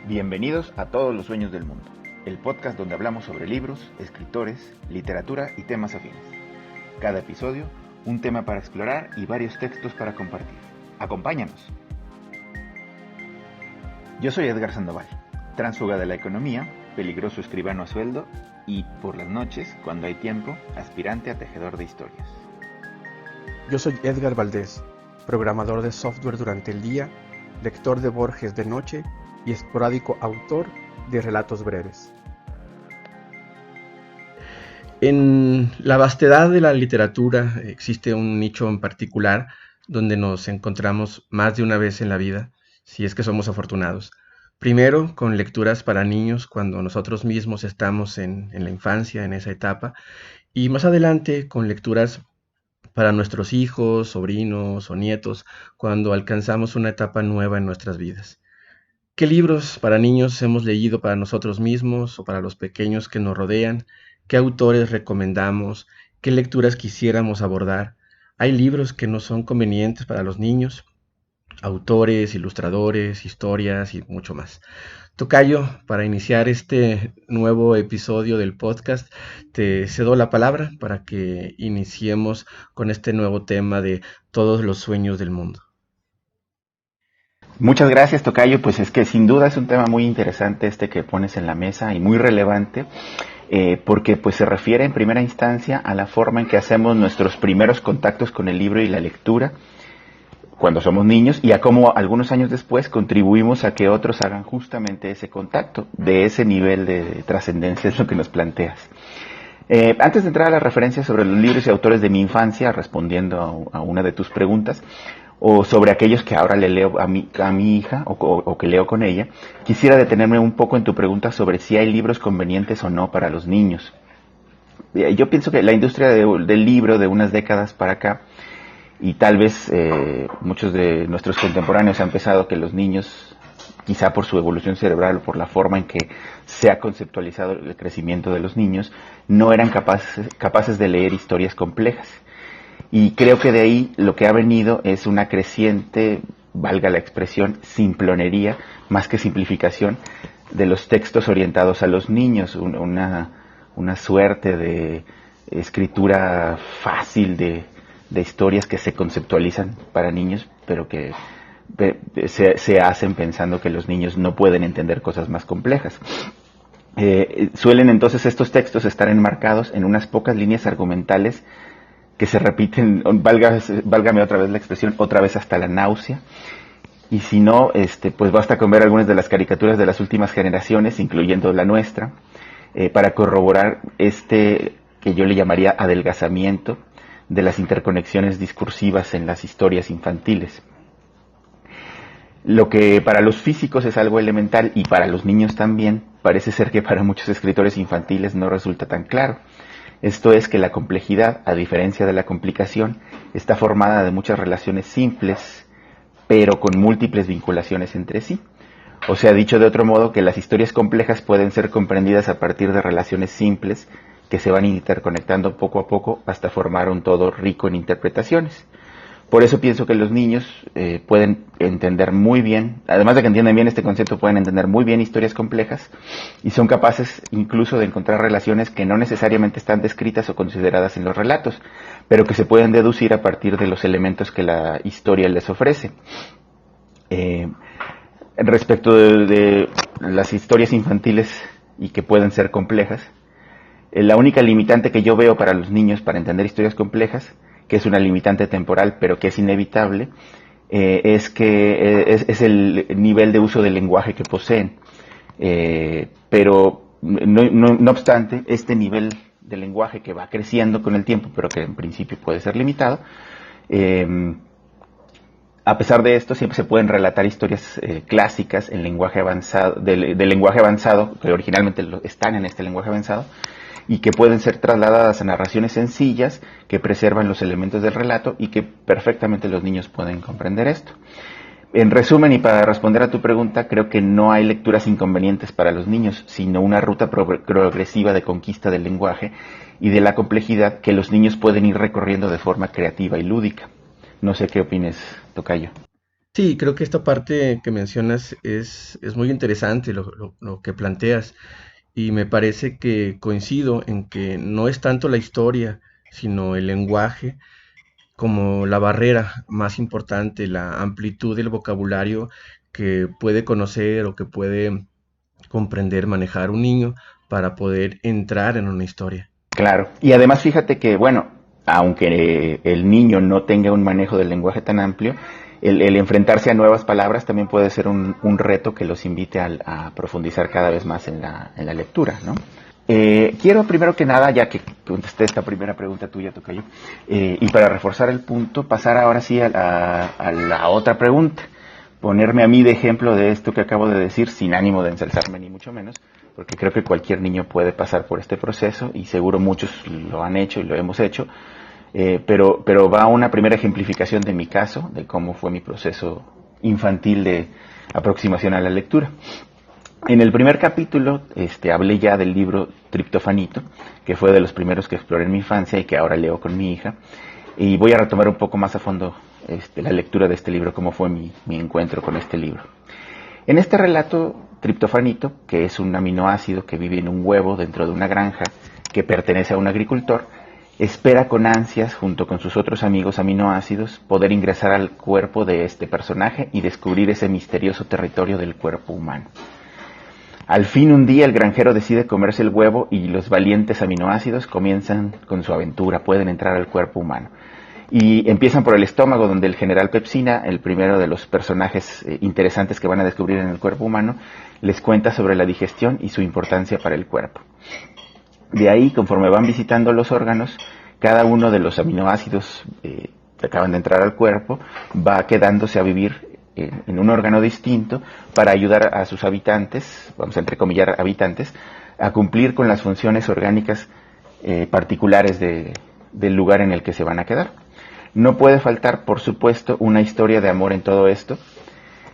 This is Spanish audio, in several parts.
Bienvenidos a Todos los Sueños del Mundo, el podcast donde hablamos sobre libros, escritores, literatura y temas afines. Cada episodio, un tema para explorar y varios textos para compartir. ¡Acompáñanos! Yo soy Edgar Sandoval, tránsfuga de la economía, peligroso escribano a sueldo y, por las noches, cuando hay tiempo, aspirante a tejedor de historias. Yo soy Edgar Valdés, programador de software durante el día, lector de Borges de noche y esporádico autor de relatos breves. En la vastedad de la literatura existe un nicho en particular donde nos encontramos más de una vez en la vida, si es que somos afortunados. Primero, con lecturas para niños cuando nosotros mismos estamos en la infancia, en esa etapa, y más adelante con lecturas para nuestros hijos, sobrinos o nietos cuando alcanzamos una etapa nueva en nuestras vidas. ¿Qué libros para niños hemos leído para nosotros mismos o para los pequeños que nos rodean? ¿Qué autores recomendamos? ¿Qué lecturas quisiéramos abordar? ¿Hay libros que no son convenientes para los niños? Autores, ilustradores, historias y mucho más. Tocayo, para iniciar este nuevo episodio del podcast, te cedo la palabra para que iniciemos con este nuevo tema de todos los sueños del mundo. Muchas gracias, Tocayo. Pues es que sin duda es un tema muy interesante este que pones en la mesa y muy relevante, porque pues se refiere en primera instancia a la forma en que hacemos nuestros primeros contactos con el libro y la lectura cuando somos niños y a cómo algunos años después contribuimos a que otros hagan justamente ese contacto. De ese nivel de trascendencia es lo que nos planteas. Antes de entrar a las referencias sobre los libros y autores de mi infancia, respondiendo a una de tus preguntas, o sobre aquellos que ahora le leo a mi hija o que leo con ella, quisiera detenerme un poco en tu pregunta sobre si hay libros convenientes o no para los niños. Yo pienso que la industria del libro de unas décadas para acá, y tal vez muchos de nuestros contemporáneos han pensado que los niños, quizá por su evolución cerebral o por la forma en que se ha conceptualizado el crecimiento de los niños, no eran capaces de leer historias complejas. Y creo que de ahí lo que ha venido es una creciente, valga la expresión, simplonería, más que simplificación, de los textos orientados a los niños, una suerte de escritura fácil de historias que se conceptualizan para niños, pero que se hacen pensando que los niños no pueden entender cosas más complejas. Suelen entonces estos textos estar enmarcados en unas pocas líneas argumentales que se repiten, válgame otra vez la expresión, otra vez hasta la náusea. Y si no, pues basta con ver algunas de las caricaturas de las últimas generaciones, incluyendo la nuestra, para corroborar que yo le llamaría adelgazamiento de las interconexiones discursivas en las historias infantiles. Lo que para los físicos es algo elemental y para los niños también, parece ser que para muchos escritores infantiles no resulta tan claro. Esto es que la complejidad, a diferencia de la complicación, está formada de muchas relaciones simples, pero con múltiples vinculaciones entre sí. O sea, dicho de otro modo, que las historias complejas pueden ser comprendidas a partir de relaciones simples que se van interconectando poco a poco hasta formar un todo rico en interpretaciones. Por eso pienso que los niños pueden entender muy bien, además de que entienden bien este concepto, pueden entender muy bien historias complejas y son capaces incluso de encontrar relaciones que no necesariamente están descritas o consideradas en los relatos, pero que se pueden deducir a partir de los elementos que la historia les ofrece. Respecto de las historias infantiles y que pueden ser complejas, la única limitante que yo veo para los niños para entender historias complejas, que es una limitante temporal, pero que es inevitable, es que es el nivel de uso del lenguaje que poseen. Pero no obstante, este nivel de lenguaje que va creciendo con el tiempo, pero que en principio puede ser limitado, a pesar de esto, siempre se pueden relatar historias clásicas en lenguaje avanzado, del lenguaje avanzado, que originalmente están en este lenguaje avanzado, y que pueden ser trasladadas a narraciones sencillas que preservan los elementos del relato y que perfectamente los niños pueden comprender esto. En resumen, y para responder a tu pregunta, creo que no hay lecturas inconvenientes para los niños, sino una ruta progresiva de conquista del lenguaje y de la complejidad que los niños pueden ir recorriendo de forma creativa y lúdica. No sé qué opines, Tocayo. Sí, creo que esta parte que mencionas es muy interesante lo que planteas y me parece que coincido en que no es tanto la historia, sino el lenguaje como la barrera más importante, la amplitud del vocabulario que puede conocer o que puede comprender, manejar un niño para poder entrar en una historia. Claro. Y además fíjate que, bueno, aunque el niño no tenga un manejo del lenguaje tan amplio, el enfrentarse a nuevas palabras también puede ser un reto que los invite a profundizar cada vez más en la lectura, ¿no? Quiero primero que nada, ya que contesté esta primera pregunta tuya, Tocayo, y para reforzar el punto, pasar ahora sí a la otra pregunta. Ponerme a mí de ejemplo de esto que acabo de decir, sin ánimo de ensalzarme ni mucho menos, porque creo que cualquier niño puede pasar por este proceso y seguro muchos lo han hecho y lo hemos hecho, pero va una primera ejemplificación de mi caso, de cómo fue mi proceso infantil de aproximación a la lectura. En el primer capítulo hablé ya del libro Triptofanito, que fue de los primeros que exploré en mi infancia y que ahora leo con mi hija. Y voy a retomar un poco más a fondo la lectura de este libro, cómo fue mi encuentro con este libro. En este relato, Triptofanito, que es un aminoácido que vive en un huevo dentro de una granja que pertenece a un agricultor, espera con ansias, junto con sus otros amigos aminoácidos, poder ingresar al cuerpo de este personaje y descubrir ese misterioso territorio del cuerpo humano. Al fin un día el granjero decide comerse el huevo y los valientes aminoácidos comienzan con su aventura, pueden entrar al cuerpo humano. Y empiezan por el estómago, donde el general Pepsina, el primero de los personajes interesantes que van a descubrir en el cuerpo humano, les cuenta sobre la digestión y su importancia para el cuerpo. De ahí, conforme van visitando los órganos, cada uno de los aminoácidos que acaban de entrar al cuerpo va quedándose a vivir en un órgano distinto para ayudar a sus habitantes, vamos a entrecomillar habitantes, a cumplir con las funciones orgánicas particulares del lugar en el que se van a quedar. No puede faltar, por supuesto, una historia de amor en todo esto,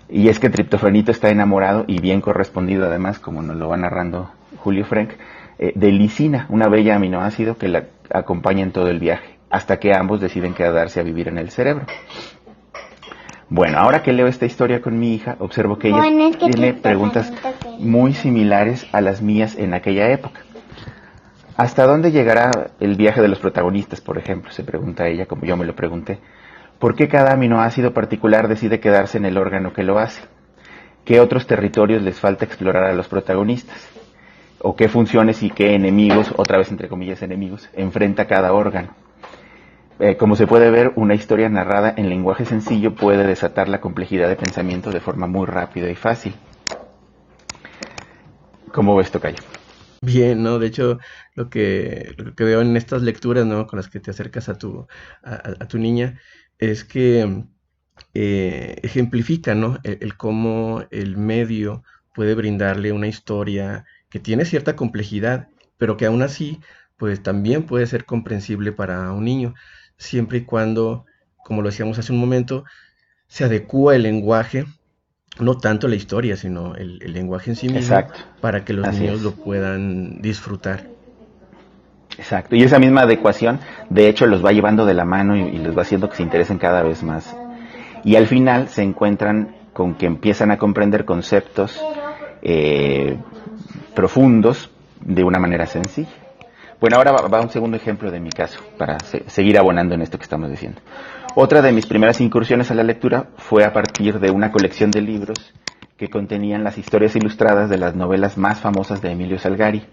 y es que Triptofanito está enamorado y bien correspondido además, como nos lo va narrando Julio Frenk, de lisina, una bella aminoácido que la acompaña en todo el viaje, hasta que ambos deciden quedarse a vivir en el cerebro. Bueno, ahora que leo esta historia con mi hija, observo que ella tiene preguntas muy similares a las mías en aquella época. ¿Hasta dónde llegará el viaje de los protagonistas, por ejemplo? Se pregunta ella, como yo me lo pregunté. ¿Por qué cada aminoácido particular decide quedarse en el órgano que lo hace? ¿Qué otros territorios les falta explorar a los protagonistas? ¿O qué funciones y qué enemigos, otra vez entre comillas enemigos, enfrenta cada órgano? Como se puede ver, una historia narrada en lenguaje sencillo puede desatar la complejidad de pensamiento de forma muy rápida y fácil. ¿Cómo ves, Tocayo? Bien, ¿no? De hecho, lo que veo en estas lecturas, ¿no? Con las que te acercas a tu niña, es que ejemplifica, ¿no? El cómo el medio puede brindarle una historia que tiene cierta complejidad, pero que aún así, pues también puede ser comprensible para un niño, siempre y cuando, como lo decíamos hace un momento, se adecúa el lenguaje, no tanto la historia, sino el lenguaje en sí mismo, Exacto, para que los así niños es. lo puedan disfrutar. Exacto, y esa misma adecuación, de hecho, los va llevando de la mano y los va haciendo que se interesen cada vez más. Y al final se encuentran con que empiezan a comprender conceptos eh, profundos de una manera sencilla. Bueno, ahora va un segundo ejemplo de mi caso, para seguir abonando en esto que estamos diciendo. Otra de mis primeras incursiones a la lectura fue a partir de una colección de libros que contenían las historias ilustradas de las novelas más famosas de Emilio Salgari.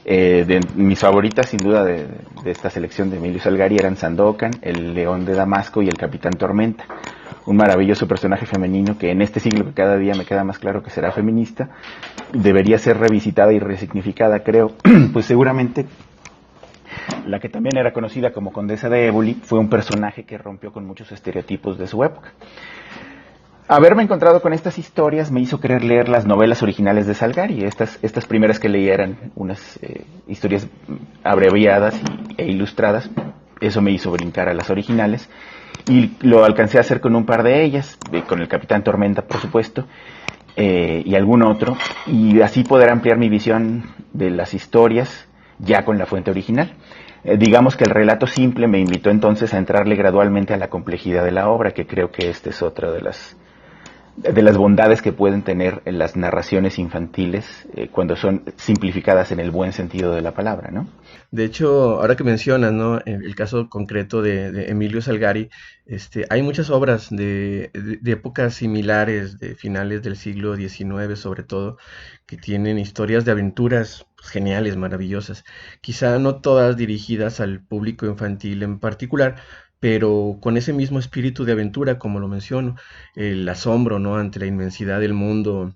De mis favoritas, sin duda, de esta selección de Emilio Salgari eran Sandokan, El León de Damasco y El Capitán Tormenta. Un maravilloso personaje femenino que en este siglo que cada día me queda más claro que será feminista, debería ser revisitada y resignificada, creo, pues seguramente la que también era conocida como Condesa de Éboli fue un personaje que rompió con muchos estereotipos de su época. Haberme encontrado con estas historias me hizo querer leer las novelas originales de Salgari. Estas primeras que leí eran unas historias abreviadas e ilustradas. Eso me hizo brincar a las originales. Y lo alcancé a hacer con un par de ellas, con El Capitán Tormenta, por supuesto, y algún otro. Y así poder ampliar mi visión de las historias ya con la fuente original. Digamos que el relato simple me invitó entonces a entrarle gradualmente a la complejidad de la obra, que creo que esta es otra de las de las bondades que pueden tener las narraciones infantiles cuando son simplificadas en el buen sentido de la palabra, ¿no? De hecho, ahora que mencionas, ¿no? El caso concreto de Emilio Salgari, hay muchas obras de épocas similares, de finales del siglo XIX sobre todo, que tienen historias de aventuras pues, geniales, maravillosas. Quizá no todas dirigidas al público infantil en particular, pero con ese mismo espíritu de aventura, como lo menciono, el asombro, ¿no? Ante la inmensidad del mundo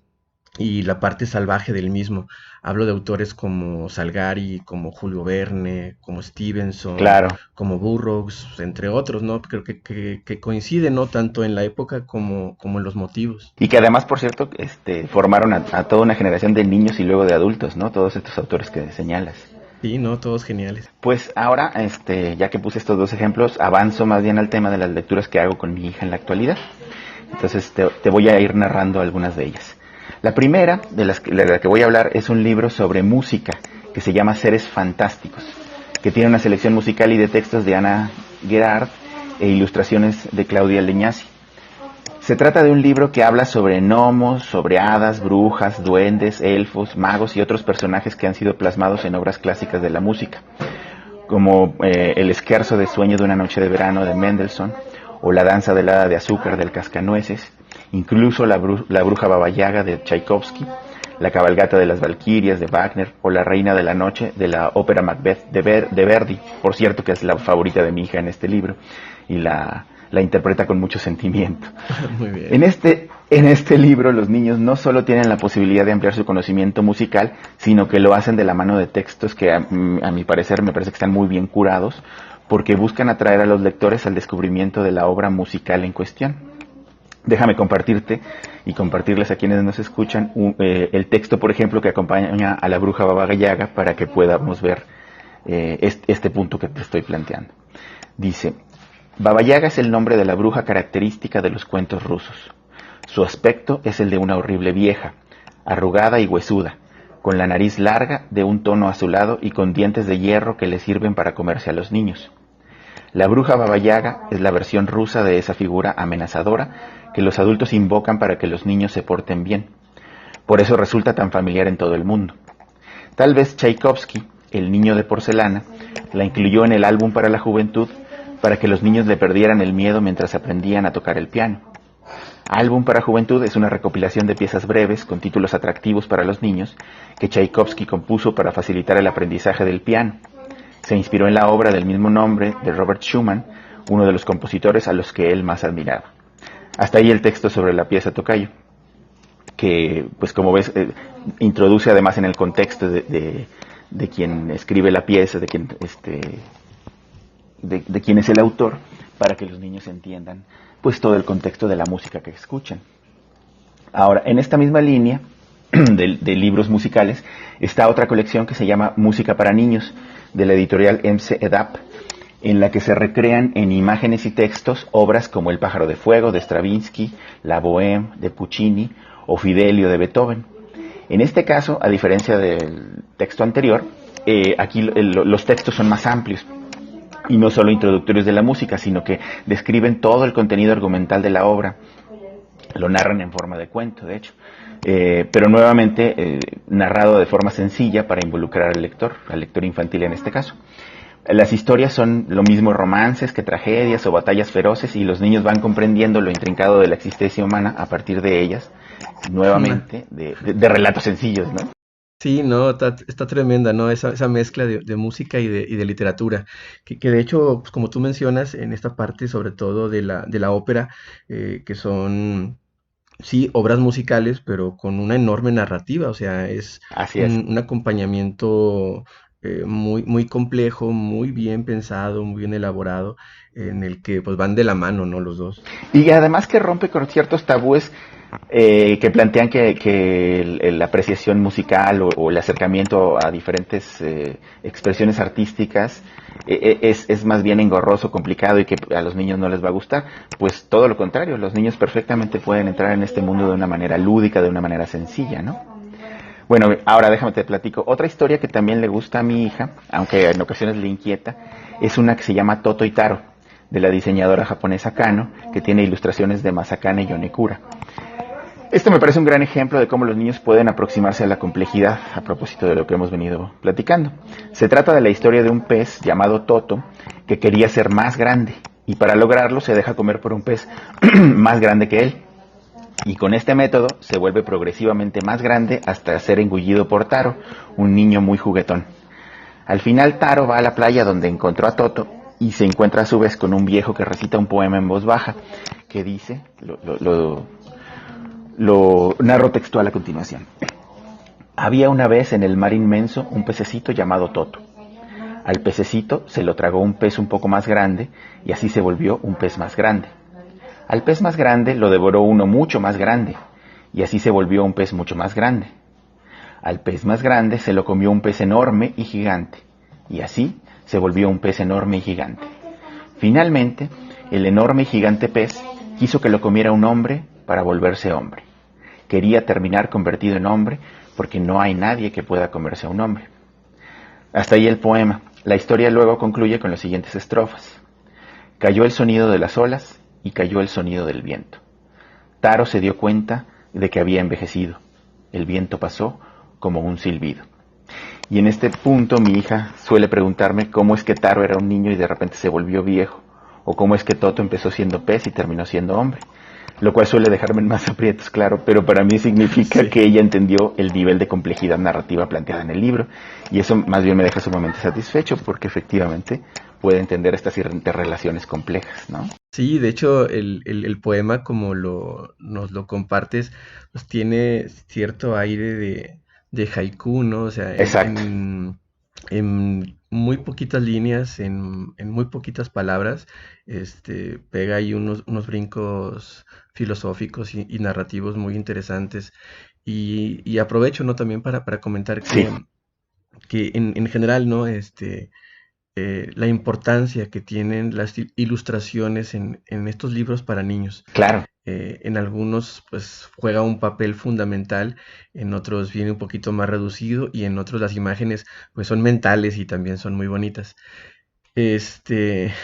y la parte salvaje del mismo. Hablo de autores como Salgari, como Julio Verne, como Stevenson, Claro. como Burroughs, entre otros, ¿no? Creo que coinciden, ¿no? Tanto en la época como en los motivos. Y que además, por cierto, formaron a toda una generación de niños y luego de adultos, ¿no? Todos estos autores que señalas. Sí, ¿no? Todos geniales. Pues ahora, ya que puse estos dos ejemplos, avanzo más bien al tema de las lecturas que hago con mi hija en la actualidad. Entonces te voy a ir narrando algunas de ellas. La primera de la que voy a hablar es un libro sobre música que se llama Seres Fantásticos, que tiene una selección musical y de textos de Ana Gerard e ilustraciones de Claudia Leñasi. Se trata de un libro que habla sobre gnomos, sobre hadas, brujas, duendes, elfos, magos y otros personajes que han sido plasmados en obras clásicas de la música, como El Scherzo de Sueño de una noche de verano de Mendelssohn, o La danza del hada de azúcar del Cascanueces, incluso la bruja Baba Yaga de Tchaikovsky, La cabalgata de las Valquirias de Wagner, o La reina de la noche de la ópera Macbeth de Verdi, por cierto que es la favorita de mi hija en este libro, y la interpreta con mucho sentimiento. Muy bien. En este libro los niños no solo tienen la posibilidad de ampliar su conocimiento musical, sino que lo hacen de la mano de textos que a mi parecer me parece que están muy bien curados, porque buscan atraer a los lectores al descubrimiento de la obra musical en cuestión. Déjame compartirte y compartirles a quienes nos escuchan el texto, por ejemplo, que acompaña a la bruja Baba Yaga para que podamos ver este punto que te estoy planteando. Dice: Baba Yaga es el nombre de la bruja característica de los cuentos rusos. Su aspecto es el de una horrible vieja, arrugada y huesuda, con la nariz larga, de un tono azulado y con dientes de hierro que le sirven para comerse a los niños. La bruja Baba Yaga es la versión rusa de esa figura amenazadora que los adultos invocan para que los niños se porten bien. Por eso resulta tan familiar en todo el mundo. Tal vez Tchaikovsky, el niño de porcelana, la incluyó en el álbum para la juventud para que los niños le perdieran el miedo mientras aprendían a tocar el piano. Álbum para Juventud es una recopilación de piezas breves con títulos atractivos para los niños que Tchaikovsky compuso para facilitar el aprendizaje del piano. Se inspiró en la obra del mismo nombre de Robert Schumann, uno de los compositores a los que él más admiraba. Hasta ahí el texto sobre la pieza Tocayo, que, pues como ves, introduce además en el contexto de quien escribe la pieza, de quien es el autor, para que los niños entiendan pues todo el contexto de la música que escuchan. Ahora, en esta misma línea de libros musicales está otra colección que se llama Música para Niños, de la editorial MC EDAP, en la que se recrean en imágenes y textos obras como El pájaro de fuego de Stravinsky, La Bohème de Puccini o Fidelio de Beethoven. En este caso, a diferencia del texto anterior, aquí los textos son más amplios y no solo introductorios de la música, sino que describen todo el contenido argumental de la obra. Lo narran en forma de cuento, de hecho, pero nuevamente narrado de forma sencilla para involucrar al lector infantil en este caso. Las historias son lo mismo romances que tragedias o batallas feroces, y los niños van comprendiendo lo intrincado de la existencia humana a partir de ellas, nuevamente, de relatos sencillos, ¿no? Sí, no, está tremenda, ¿no? Esa mezcla de música y de literatura, que de hecho, pues, como tú mencionas, en esta parte, sobre todo de la ópera, que son, sí, obras musicales, pero con una enorme narrativa, o sea, es Así es. un acompañamiento muy, muy complejo, muy bien pensado, muy bien elaborado, en el que pues van de la mano, ¿no? Los dos. Y además que rompe con ciertos tabúes que plantean que la apreciación musical o el acercamiento a diferentes expresiones artísticas es más bien engorroso, complicado y que a los niños no les va a gustar. Pues todo lo contrario, los niños perfectamente pueden entrar en este mundo de una manera lúdica, de una manera sencilla, ¿no? Bueno, ahora déjame te platico. Otra historia que también le gusta a mi hija, aunque en ocasiones le inquieta, es una que se llama Toto y Taro, de la diseñadora japonesa Kano, que tiene ilustraciones de Masakane Yonekura. Esto me parece un gran ejemplo de cómo los niños pueden aproximarse a la complejidad, a propósito de lo que hemos venido platicando. Se trata de la historia de un pez llamado Toto que quería ser más grande y para lograrlo se deja comer por un pez más grande que él. Y con este método se vuelve progresivamente más grande hasta ser engullido por Taro, un niño muy juguetón. Al final Taro va a la playa donde encontró a Toto y se encuentra a su vez con un viejo que recita un poema en voz baja que dice, lo narro textual a continuación. Había una vez en el mar inmenso un pececito llamado Toto. Al pececito se lo tragó un pez un poco más grande y así se volvió un pez más grande. Al pez más grande lo devoró uno mucho más grande y así se volvió un pez mucho más grande. Al pez más grande se lo comió un pez enorme y gigante y así se volvió un pez enorme y gigante. Finalmente, el enorme y gigante pez quiso que lo comiera un hombre para volverse hombre. Quería terminar convertido en hombre porque no hay nadie que pueda comerse a un hombre. Hasta ahí el poema. La historia luego concluye con las siguientes estrofas. Cayó el sonido de las olas y cayó el sonido del viento. Taro se dio cuenta de que había envejecido. El viento pasó como un silbido. Y en este punto mi hija suele preguntarme cómo es que Taro era un niño y de repente se volvió viejo, o cómo es que Toto empezó siendo pez y terminó siendo hombre. Lo cual suele dejarme en más aprietos, claro, pero para mí significa que ella entendió el nivel de complejidad narrativa planteada en el libro, y eso más bien me deja sumamente satisfecho, porque efectivamente puede entender estas interrelaciones complejas, ¿no? Sí, de hecho, el poema, como nos lo compartes, pues tiene cierto aire de haiku, ¿no? O sea, Exacto. en muy poquitas líneas, en muy poquitas palabras, pega ahí unos brincos filosóficos y narrativos muy interesantes. Y aprovecho, ¿no? También para comentar Sí, que en general, ¿no? La importancia que tienen las ilustraciones en estos libros para niños. claro. En algunos pues juega un papel fundamental, en otros viene un poquito más reducido y en otros las imágenes pues son mentales y también son muy bonitas.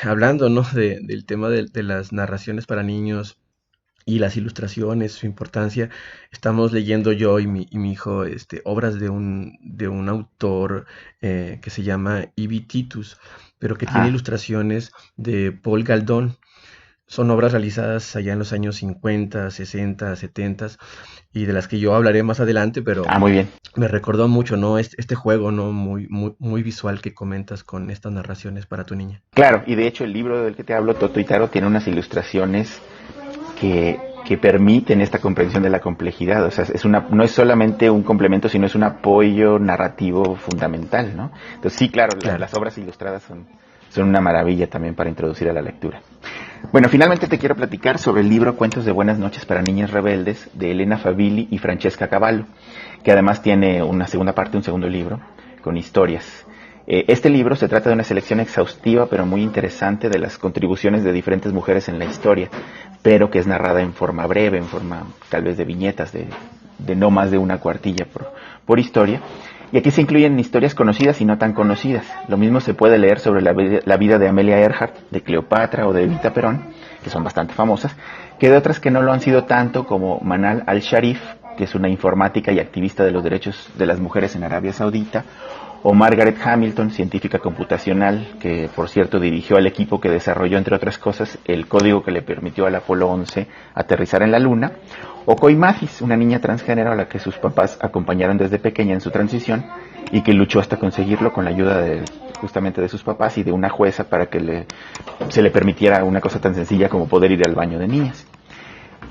Hablando, ¿no? Del tema de las narraciones para niños y las ilustraciones, su importancia, estamos leyendo yo y mi hijo obras de un autor que se llama Ibi Titus, pero que tiene Ajá. ilustraciones de Paul Galdón. Son obras realizadas allá en los años 50, 60, 70 y de las que yo hablaré más adelante, pero Ah, muy bien. me recordó mucho, ¿no? Este juego, ¿no? Muy, muy, muy visual que comentas con estas narraciones para tu niña. Claro, y de hecho el libro del que te hablo, Toto y Taro, tiene unas ilustraciones que permiten esta comprensión de la complejidad. O sea, no es solamente un complemento, sino es un apoyo narrativo fundamental, ¿no? Entonces sí, claro, Claro. las obras ilustradas son una maravilla también para introducir a la lectura. Bueno, finalmente te quiero platicar sobre el libro Cuentos de Buenas Noches para Niñas Rebeldes de Elena Favilli y Francesca Cavallo, que además tiene una segunda parte, un segundo libro, con historias. Este libro se trata de una selección exhaustiva pero muy interesante de las contribuciones de diferentes mujeres en la historia, pero que es narrada en forma breve, en forma tal vez de viñetas, de no más de una cuartilla por historia. Y aquí se incluyen historias conocidas y no tan conocidas. Lo mismo se puede leer sobre la vida de Amelia Earhart, de Cleopatra o de Evita Perón, que son bastante famosas, que de otras que no lo han sido tanto, como Manal al-Sharif, que es una informática y activista de los derechos de las mujeres en Arabia Saudita, o Margaret Hamilton, científica computacional, que por cierto dirigió al equipo que desarrolló, entre otras cosas, el código que le permitió al Apolo 11 aterrizar en la Luna, o Coy Mathis, una niña transgénero a la que sus papás acompañaron desde pequeña en su transición y que luchó hasta conseguirlo con la ayuda justamente de sus papás y de una jueza para que se le permitiera una cosa tan sencilla como poder ir al baño de niñas.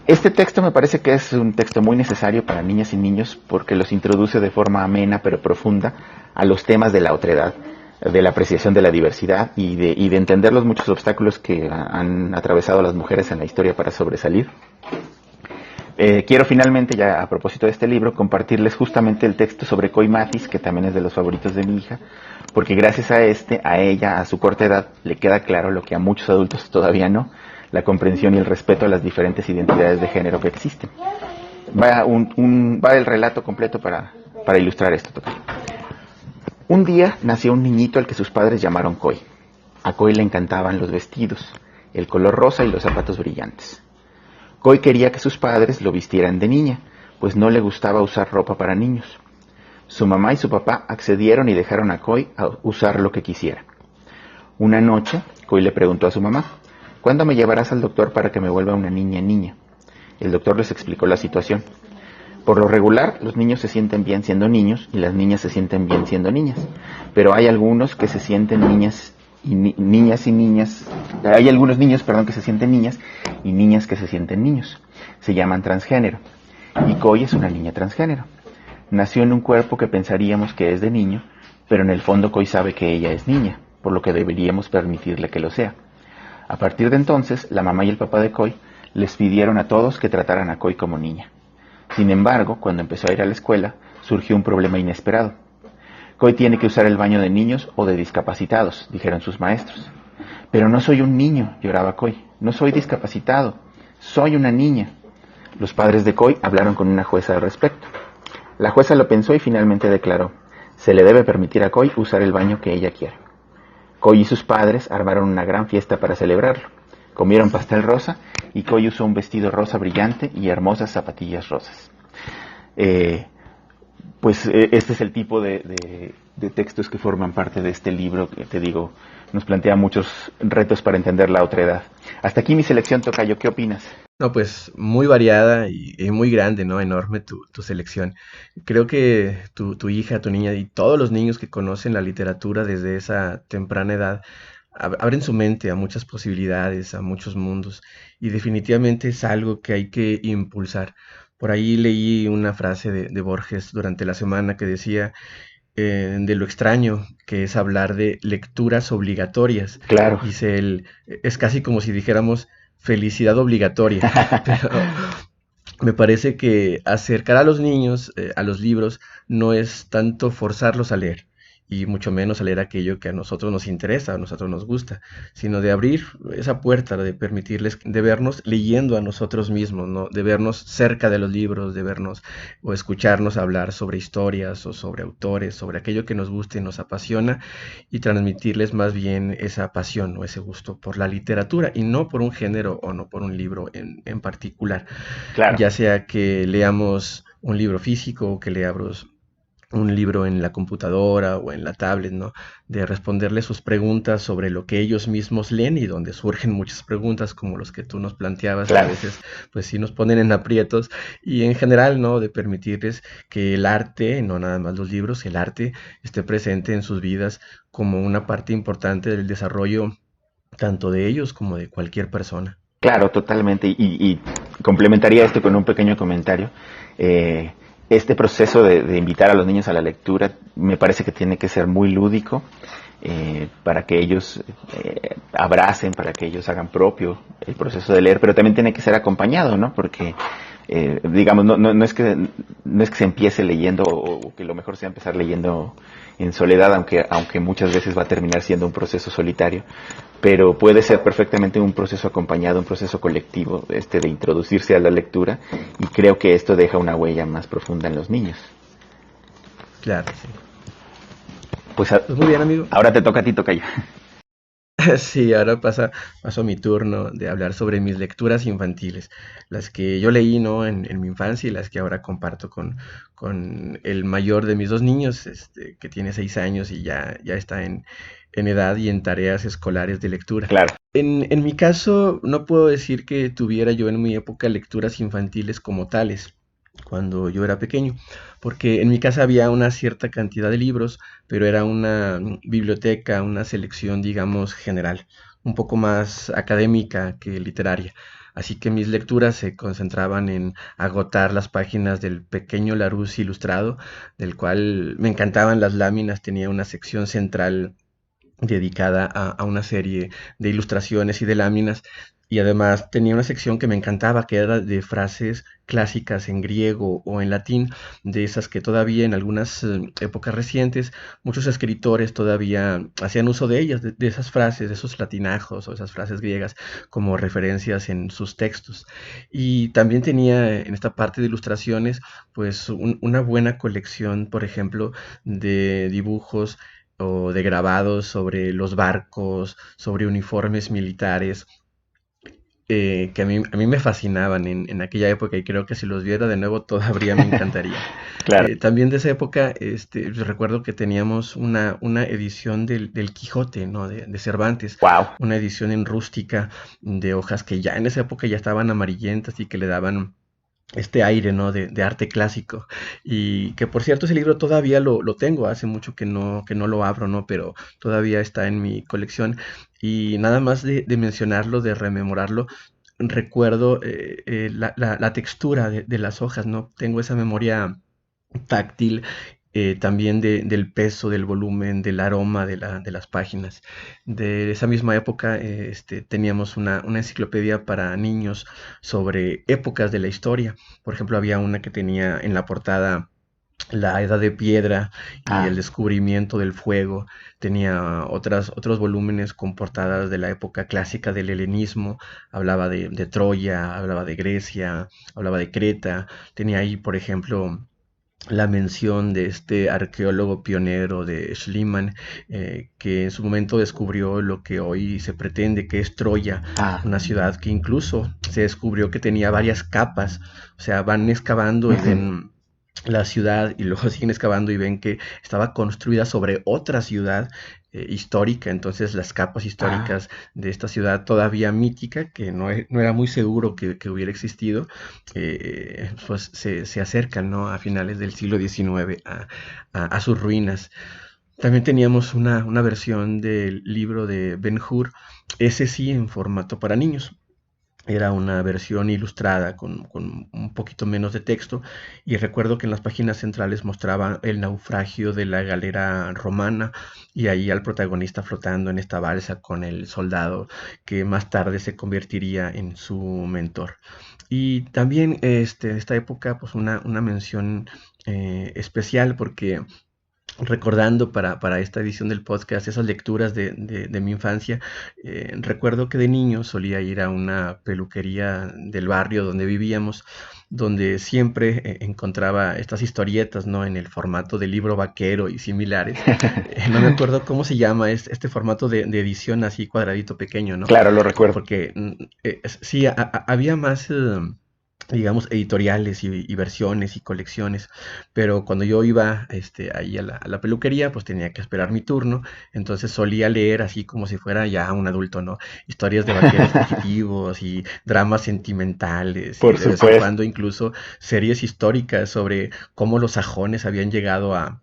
Este texto me parece que es un texto muy necesario para niñas y niños porque los introduce de forma amena pero profunda a los temas de la otredad, de la apreciación de la diversidad y de entender los muchos obstáculos que han atravesado las mujeres en la historia para sobresalir. Quiero finalmente, ya a propósito de este libro, compartirles justamente el texto sobre Coy Mathis, que también es de los favoritos de mi hija, porque gracias a ella, a su corta edad, le queda claro lo que a muchos adultos todavía no, la comprensión y el respeto a las diferentes identidades de género que existen. Va el relato completo para ilustrar esto. Total. Un día nació un niñito al que sus padres llamaron Coy. A Coy le encantaban los vestidos, el color rosa y los zapatos brillantes. Coy quería que sus padres lo vistieran de niña, pues no le gustaba usar ropa para niños. Su mamá y su papá accedieron y dejaron a Koi a usar lo que quisiera. Una noche, Koi le preguntó a su mamá: ¿cuándo me llevarás al doctor para que me vuelva una niña? El doctor les explicó la situación. Por lo regular, los niños se sienten bien siendo niños y las niñas se sienten bien siendo niñas. Pero hay algunos que se sienten niñas y niñas. Hay algunos niños, que se sienten niñas y niñas que se sienten niños. Se llaman transgénero. Y Koi es una niña transgénero. Nació en un cuerpo que pensaríamos que es de niño, pero en el fondo Koi sabe que ella es niña, por lo que deberíamos permitirle que lo sea. A partir de entonces, la mamá y el papá de Koi les pidieron a todos que trataran a Koi como niña. Sin embargo, cuando empezó a ir a la escuela, surgió un problema inesperado. Koi tiene que usar el baño de niños o de discapacitados, dijeron sus maestros. Pero no soy un niño, lloraba Koi. No soy discapacitado, soy una niña. Los padres de Koi hablaron con una jueza al respecto. La jueza lo pensó y finalmente declaró: se le debe permitir a Koi usar el baño que ella quiera. Koi y sus padres armaron una gran fiesta para celebrarlo. Comieron pastel rosa y Koi usó un vestido rosa brillante y hermosas zapatillas rosas. Este es el tipo de textos que forman parte de este libro que, te digo, nos plantea muchos retos para entender la otredad. Hasta aquí mi selección, tocayo. ¿Qué opinas? No, pues muy variada y muy grande, ¿no? Enorme tu selección. Creo que tu hija, tu niña y todos los niños que conocen la literatura desde esa temprana edad abren su mente a muchas posibilidades, a muchos mundos, y definitivamente es algo que hay que impulsar. Por ahí leí una frase de Borges durante la semana que decía de lo extraño que es hablar de lecturas obligatorias. Claro. Dice él, es casi como si dijéramos felicidad obligatoria, pero me parece que acercar a los niños a los libros no es tanto forzarlos a leer, y mucho menos a leer aquello que a nosotros nos interesa, a nosotros nos gusta, sino de abrir esa puerta, de permitirles, de vernos leyendo a nosotros mismos, ¿no? De vernos cerca de los libros, de vernos o escucharnos hablar sobre historias o sobre autores, sobre aquello que nos gusta y nos apasiona, y transmitirles más bien esa pasión o ese gusto por la literatura y no por un género o no por un libro en particular. Claro. Ya sea que leamos un libro físico o que leamos un libro en la computadora o en la tablet, ¿no? De responderle sus preguntas sobre lo que ellos mismos leen y donde surgen muchas preguntas como los que tú nos planteabas, Claro. A veces pues sí nos ponen en aprietos, y en general, ¿no? De permitirles que el arte, no nada más los libros, el arte esté presente en sus vidas como una parte importante del desarrollo tanto de ellos como de cualquier persona. Claro, totalmente. Y complementaría esto con un pequeño comentario. Este proceso de invitar a los niños a la lectura me parece que tiene que ser muy lúdico, para que ellos abracen, para que ellos hagan propio el proceso de leer, pero también tiene que ser acompañado, ¿no? Porque, digamos, no es que se empiece leyendo o que lo mejor sea empezar leyendo en soledad, aunque muchas veces va a terminar siendo un proceso solitario, pero puede ser perfectamente un proceso acompañado, un proceso colectivo, de introducirse a la lectura, y creo que esto deja una huella más profunda en los niños. Claro, sí. Pues muy bien, amigo. Ahora te toca a ti, tocayo. Sí, ahora pasó mi turno de hablar sobre mis lecturas infantiles, las que yo leí, ¿no? en mi infancia, y las que ahora comparto con el mayor de mis dos niños, que tiene 6 años y ya está en edad y en tareas escolares de lectura. Claro. En mi caso, no puedo decir que tuviera yo en mi época lecturas infantiles como tales, cuando yo era pequeño, porque en mi casa había una cierta cantidad de libros, pero era una biblioteca, una selección, digamos, general, un poco más académica que literaria. Así que mis lecturas se concentraban en agotar las páginas del pequeño Larousse ilustrado, del cual me encantaban las láminas, tenía una sección central dedicada a una serie de ilustraciones y de láminas, y además tenía una sección que me encantaba, que era de frases clásicas en griego o en latín, de esas que todavía en algunas épocas recientes muchos escritores todavía hacían uso de ellas, de esas frases, de esos latinajos o esas frases griegas como referencias en sus textos. Y también tenía en esta parte de ilustraciones pues una buena colección, por ejemplo, de dibujos o de grabados sobre los barcos, sobre uniformes militares, que a mí me fascinaban en aquella época y creo que si los viera de nuevo todavía me encantaría. Claro. También de esa época, yo recuerdo que teníamos una edición del Quijote, ¿no? De Cervantes, Wow. una edición en rústica de hojas que ya en esa época ya estaban amarillentas y que le daban este aire, ¿no? De arte clásico. Y que por cierto ese libro todavía lo tengo, hace mucho que no lo abro, ¿no? Pero todavía está en mi colección. Y nada más de mencionarlo, de rememorarlo, recuerdo la textura de las hojas, ¿no? Tengo esa memoria táctil, también del peso, del volumen, del aroma de las páginas. De esa misma época teníamos una enciclopedia para niños sobre épocas de la historia. Por ejemplo, había una que tenía en la portada la edad de piedra y el Ah, descubrimiento del fuego. Tenía otros volúmenes con portadas de la época clásica del helenismo. Hablaba de Troya, hablaba de Grecia, hablaba de Creta. Tenía ahí, por ejemplo, la mención de este arqueólogo pionero de Schliemann, que en su momento descubrió lo que hoy se pretende que es Troya, ah. una ciudad que incluso se descubrió que tenía varias capas, o sea, van excavando y Ujú. ven la ciudad y luego siguen excavando y ven que estaba construida sobre otra ciudad histórica, entonces las capas Ah, históricas de esta ciudad todavía mítica, que no era muy seguro que hubiera existido, pues se acercan, ¿no? A finales del siglo XIX a sus ruinas. También teníamos una versión del libro de Ben-Hur, ese sí en formato para niños. Era una versión ilustrada con un poquito menos de texto y recuerdo que en las páginas centrales mostraba el naufragio de la galera romana y ahí al protagonista flotando en esta balsa con el soldado que más tarde se convertiría en su mentor. Y también esta época, pues una mención especial porque recordando para esta edición del podcast esas lecturas de mi infancia, recuerdo que de niño solía ir a una peluquería del barrio donde vivíamos, donde siempre encontraba estas historietas, ¿no? En el formato de libro vaquero y similares. No me acuerdo cómo se llama este formato de edición así cuadradito pequeño, ¿no? claro, lo recuerdo. Porque sí, había más, digamos, editoriales y versiones y colecciones, pero cuando yo iba ahí a la peluquería, pues tenía que esperar mi turno, entonces solía leer así como si fuera ya un adulto, ¿no? Historias de vaqueros fugitivos y dramas sentimentales y Por de vez en supuesto. cuando incluso series históricas sobre cómo los sajones habían llegado a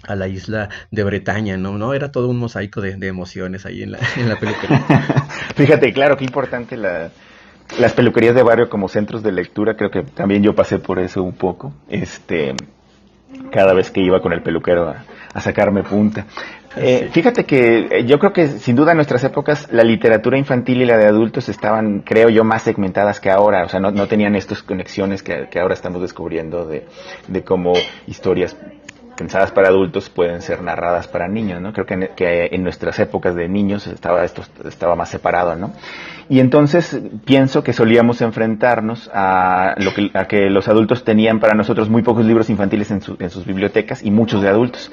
la isla de Bretaña, ¿no? No, era todo un mosaico de emociones ahí en la peluquería. Fíjate, claro, qué importante las peluquerías de barrio como centros de lectura. Creo que también yo pasé por eso un poco. Cada vez que iba con el peluquero a sacarme punta. Sí. Fíjate que yo creo que sin duda en nuestras épocas la literatura infantil y la de adultos estaban, creo yo, más segmentadas que ahora. O sea, no tenían estas conexiones que ahora estamos descubriendo de cómo historias pensadas para adultos pueden ser narradas para niños, ¿no? Creo que en nuestras épocas de niños esto estaba más separado, ¿no? Y entonces pienso que solíamos enfrentarnos a que los adultos tenían para nosotros muy pocos libros infantiles en sus bibliotecas y muchos de adultos.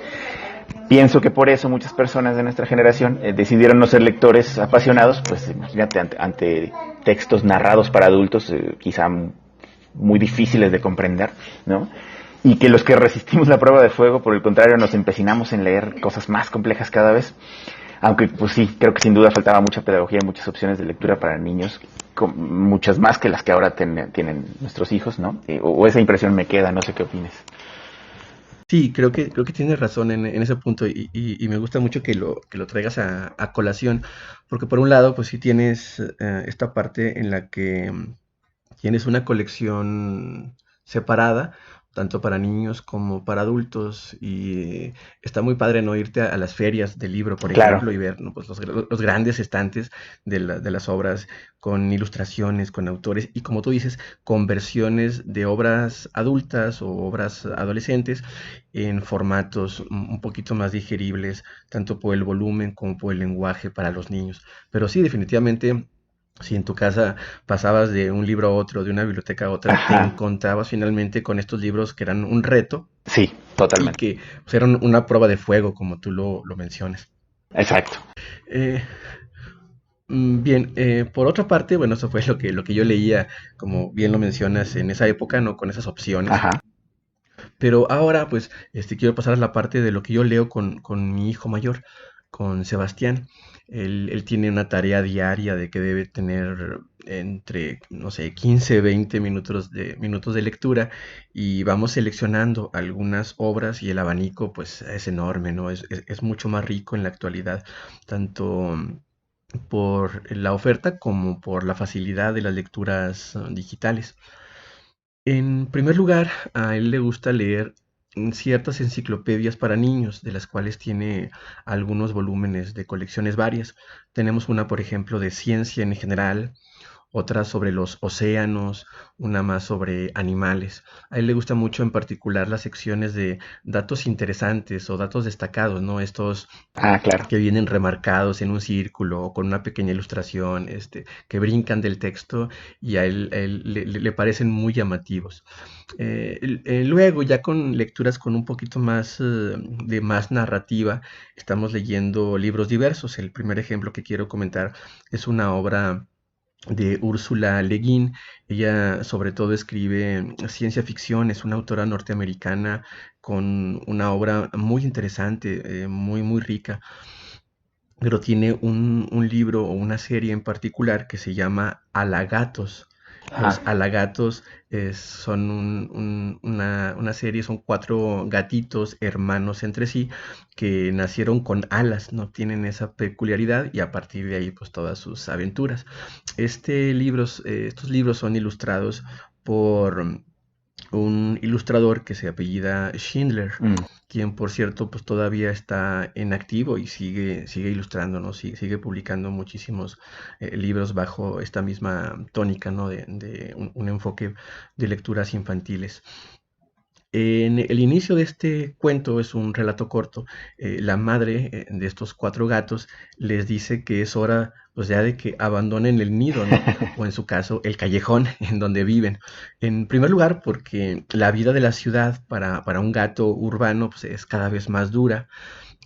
Pienso que por eso muchas personas de nuestra generación decidieron no ser lectores apasionados, pues imagínate, ante textos narrados para adultos, quizá muy difíciles de comprender, ¿no? Y que los que resistimos la prueba de fuego, por el contrario, nos empecinamos en leer cosas más complejas cada vez. Aunque, pues sí, creo que sin duda faltaba mucha pedagogía y muchas opciones de lectura para niños, muchas más que las que ahora tienen nuestros hijos, ¿no? O esa impresión me queda, no sé qué opines. Sí, creo que tienes razón en ese punto y me gusta mucho que lo traigas a colación, porque por un lado, pues sí tienes esta parte en la que tienes una colección separada, tanto para niños como para adultos, y está muy padre no irte a las ferias del libro, por Claro. ejemplo, y ver, ¿no? Pues los grandes estantes de las obras con ilustraciones, con autores, y como tú dices, con versiones de obras adultas o obras adolescentes en formatos un poquito más digeribles, tanto por el volumen como por el lenguaje para los niños. Pero sí, definitivamente si en tu casa pasabas de un libro a otro, de una biblioteca a otra, te Ajá. encontrabas finalmente con estos libros que eran un reto Sí, y totalmente. que pues, eran una prueba de fuego, como tú lo mencionas. Exacto. Eh, Bien, por otra parte, bueno, eso fue lo que yo leía, como bien lo mencionas, en esa época, ¿no? Con esas opciones. Ajá. Pero ahora, pues, quiero pasar a la parte de lo que yo leo con mi hijo mayor, con Sebastián. Él tiene una tarea diaria de que debe tener entre, no sé, 15, 20 minutos de lectura y vamos seleccionando algunas obras y el abanico, pues, es enorme, ¿no? Es mucho más rico en la actualidad, tanto por la oferta como por la facilidad de las lecturas digitales. En primer lugar, a él le gusta leer ciertas enciclopedias para niños, de las cuales tiene algunos volúmenes de colecciones varias. Tenemos una, por ejemplo, de ciencia en general, otra sobre los océanos, una más sobre animales. A él le gusta mucho en particular las secciones de datos interesantes o datos destacados, ¿no? Estos Ah, claro. que vienen remarcados en un círculo o con una pequeña ilustración, que brincan del texto y a él le parecen muy llamativos. Luego, ya con lecturas con un poquito más de más narrativa, estamos leyendo libros diversos. El primer ejemplo que quiero comentar es una obra de Úrsula Le Guin. Ella sobre todo escribe ciencia ficción, es una autora norteamericana con una obra muy interesante, muy, muy rica, pero tiene un libro o una serie en particular que se llama Alagatos. Ajá. Los alagatos son una serie, son cuatro gatitos hermanos entre sí que nacieron con alas, no tienen esa peculiaridad y a partir de ahí pues todas sus aventuras. Estos libros son ilustrados por un ilustrador que se apellida Schindler, Mm. quien por cierto pues todavía está en activo y sigue ilustrando, ¿no? Sigue publicando muchísimos libros bajo esta misma tónica, ¿no? De un enfoque de lecturas infantiles. En el inicio de este cuento es un relato corto. La madre de estos cuatro gatos les dice que es hora, pues ya de que abandonen el nido, ¿no? O en su caso, el callejón en donde viven. En primer lugar, porque la vida de la ciudad para un gato urbano pues, es cada vez más dura.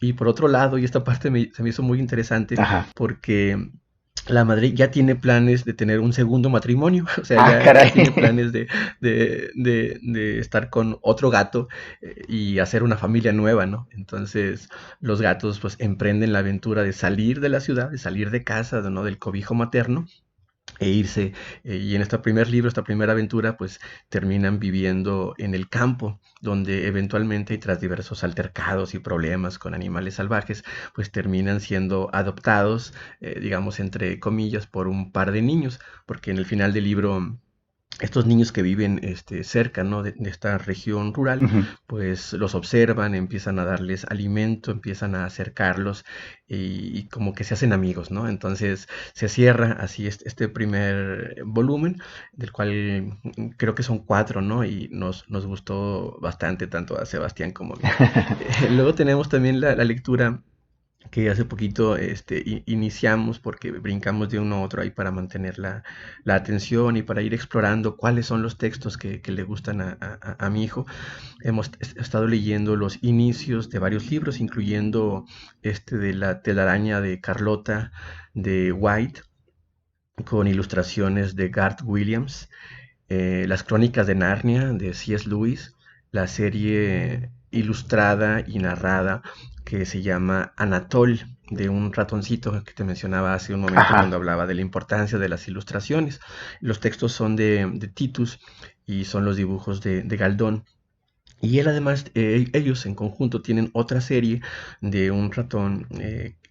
Y por otro lado, y esta parte se me hizo muy interesante, Ajá. porque la madre ya tiene planes de tener un segundo matrimonio, o sea, Ah, ya caray. tiene planes de estar con otro gato y hacer una familia nueva, ¿no? Entonces los gatos pues emprenden la aventura de salir de la ciudad, de salir de casa, ¿no? Del cobijo materno e irse. Y en este primer libro, esta primera aventura, pues terminan viviendo en el campo, donde eventualmente y tras diversos altercados y problemas con animales salvajes, pues terminan siendo adoptados, digamos, entre comillas, por un par de niños, porque en el final del libro estos niños que viven cerca, ¿no? de esta región rural, Ujú. pues los observan, empiezan a darles alimento, empiezan a acercarlos y como que se hacen amigos, ¿no? Entonces se cierra así este primer volumen, del cual creo que son cuatro, ¿no? Y nos gustó bastante tanto a Sebastián como a mí. Luego tenemos también la lectura que hace poquito iniciamos porque brincamos de uno a otro ahí para mantener la atención y para ir explorando cuáles son los textos que le gustan a mi hijo. Hemos estado leyendo los inicios de varios libros, incluyendo este de la telaraña de Carlota de White, con ilustraciones de Garth Williams, las crónicas de Narnia de C.S. Lewis, la serie ilustrada y narrada que se llama Anatole, de un ratoncito que te mencionaba hace un momento Ajá. cuando hablaba de la importancia de las ilustraciones. Los textos son de Titus y son los dibujos de Galdón. Y él además, ellos en conjunto tienen otra serie de un ratón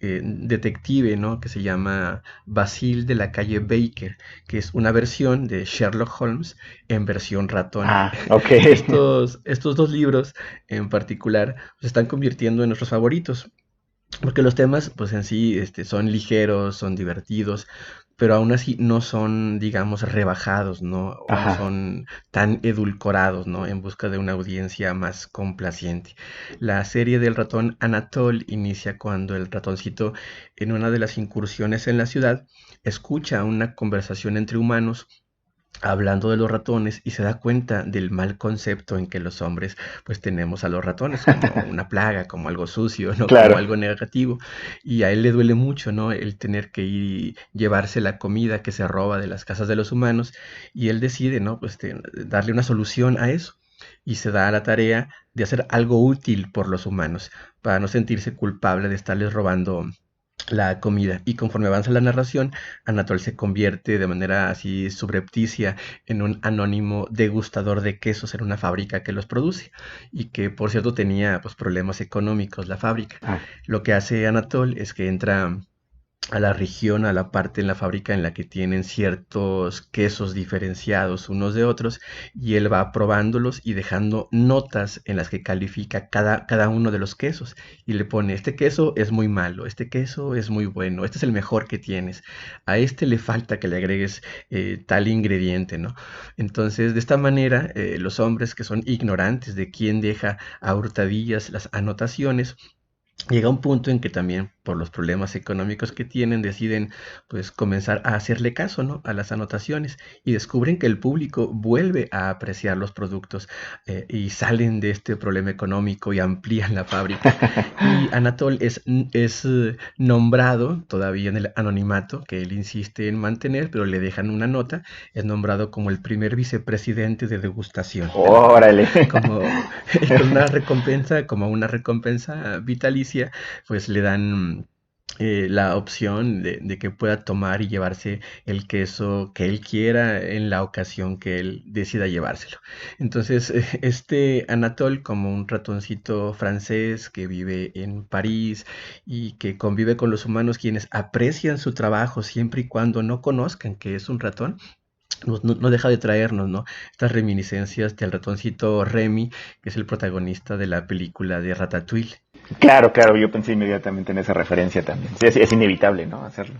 detective, ¿no? Que se llama Basil de la calle Baker, que es una versión de Sherlock Holmes en versión ratón. Ah, ok. Estos dos libros en particular se están convirtiendo en nuestros favoritos. Porque los temas, pues en sí, son ligeros, son divertidos, pero aún así no son, digamos, rebajados, ¿no? O no Ajá. son tan edulcorados, ¿no? En busca de una audiencia más complaciente. La serie del ratón Anatole inicia cuando el ratoncito, en una de las incursiones en la ciudad, escucha una conversación entre humanos hablando de los ratones y se da cuenta del mal concepto en que los hombres pues tenemos a los ratones como una plaga, como algo sucio, ¿no? Como Claro. algo negativo. Y a él le duele mucho, ¿no? El tener que ir y llevarse la comida que se roba de las casas de los humanos y él decide, ¿no? Pues darle una solución a eso. Y se da a la tarea de hacer algo útil por los humanos para no sentirse culpable de estarles robando la comida. Y conforme avanza la narración, Anatole se convierte de manera así subrepticia en un anónimo degustador de quesos en una fábrica que los produce y que por cierto tenía pues problemas económicos la fábrica. Ah, Lo que hace Anatole es que entra a la región, a la parte en la fábrica en la que tienen ciertos quesos diferenciados unos de otros y él va probándolos y dejando notas en las que califica cada uno de los quesos y le pone, este queso es muy malo, este queso es muy bueno, este es el mejor que tienes, a este le falta que le agregues tal ingrediente, ¿no? Entonces, de esta manera, los hombres que son ignorantes de quién deja a hurtadillas las anotaciones, llega un punto en que también por los problemas económicos que tienen deciden pues comenzar a hacerle caso, ¿no? A las anotaciones y descubren que el público vuelve a apreciar los productos y salen de este problema económico y amplían la fábrica. Y Anatole es nombrado todavía en el anonimato que él insiste en mantener, pero le dejan una nota, es nombrado como el primer vicepresidente de degustación de la fábrica, órale. como con una recompensa, como una recompensa vitalicia, pues le dan la opción de que pueda tomar y llevarse el queso que él quiera en la ocasión que él decida llevárselo. Entonces, este Anatole, como un ratoncito francés que vive en París y que convive con los humanos quienes aprecian su trabajo siempre y cuando no conozcan que es un ratón, no deja de traernos, ¿no? Estas reminiscencias del ratoncito Remy, que es el protagonista de la película de Ratatouille. Claro, claro, yo pensé inmediatamente en esa referencia también. Sí, es inevitable, ¿no? Hacerlo.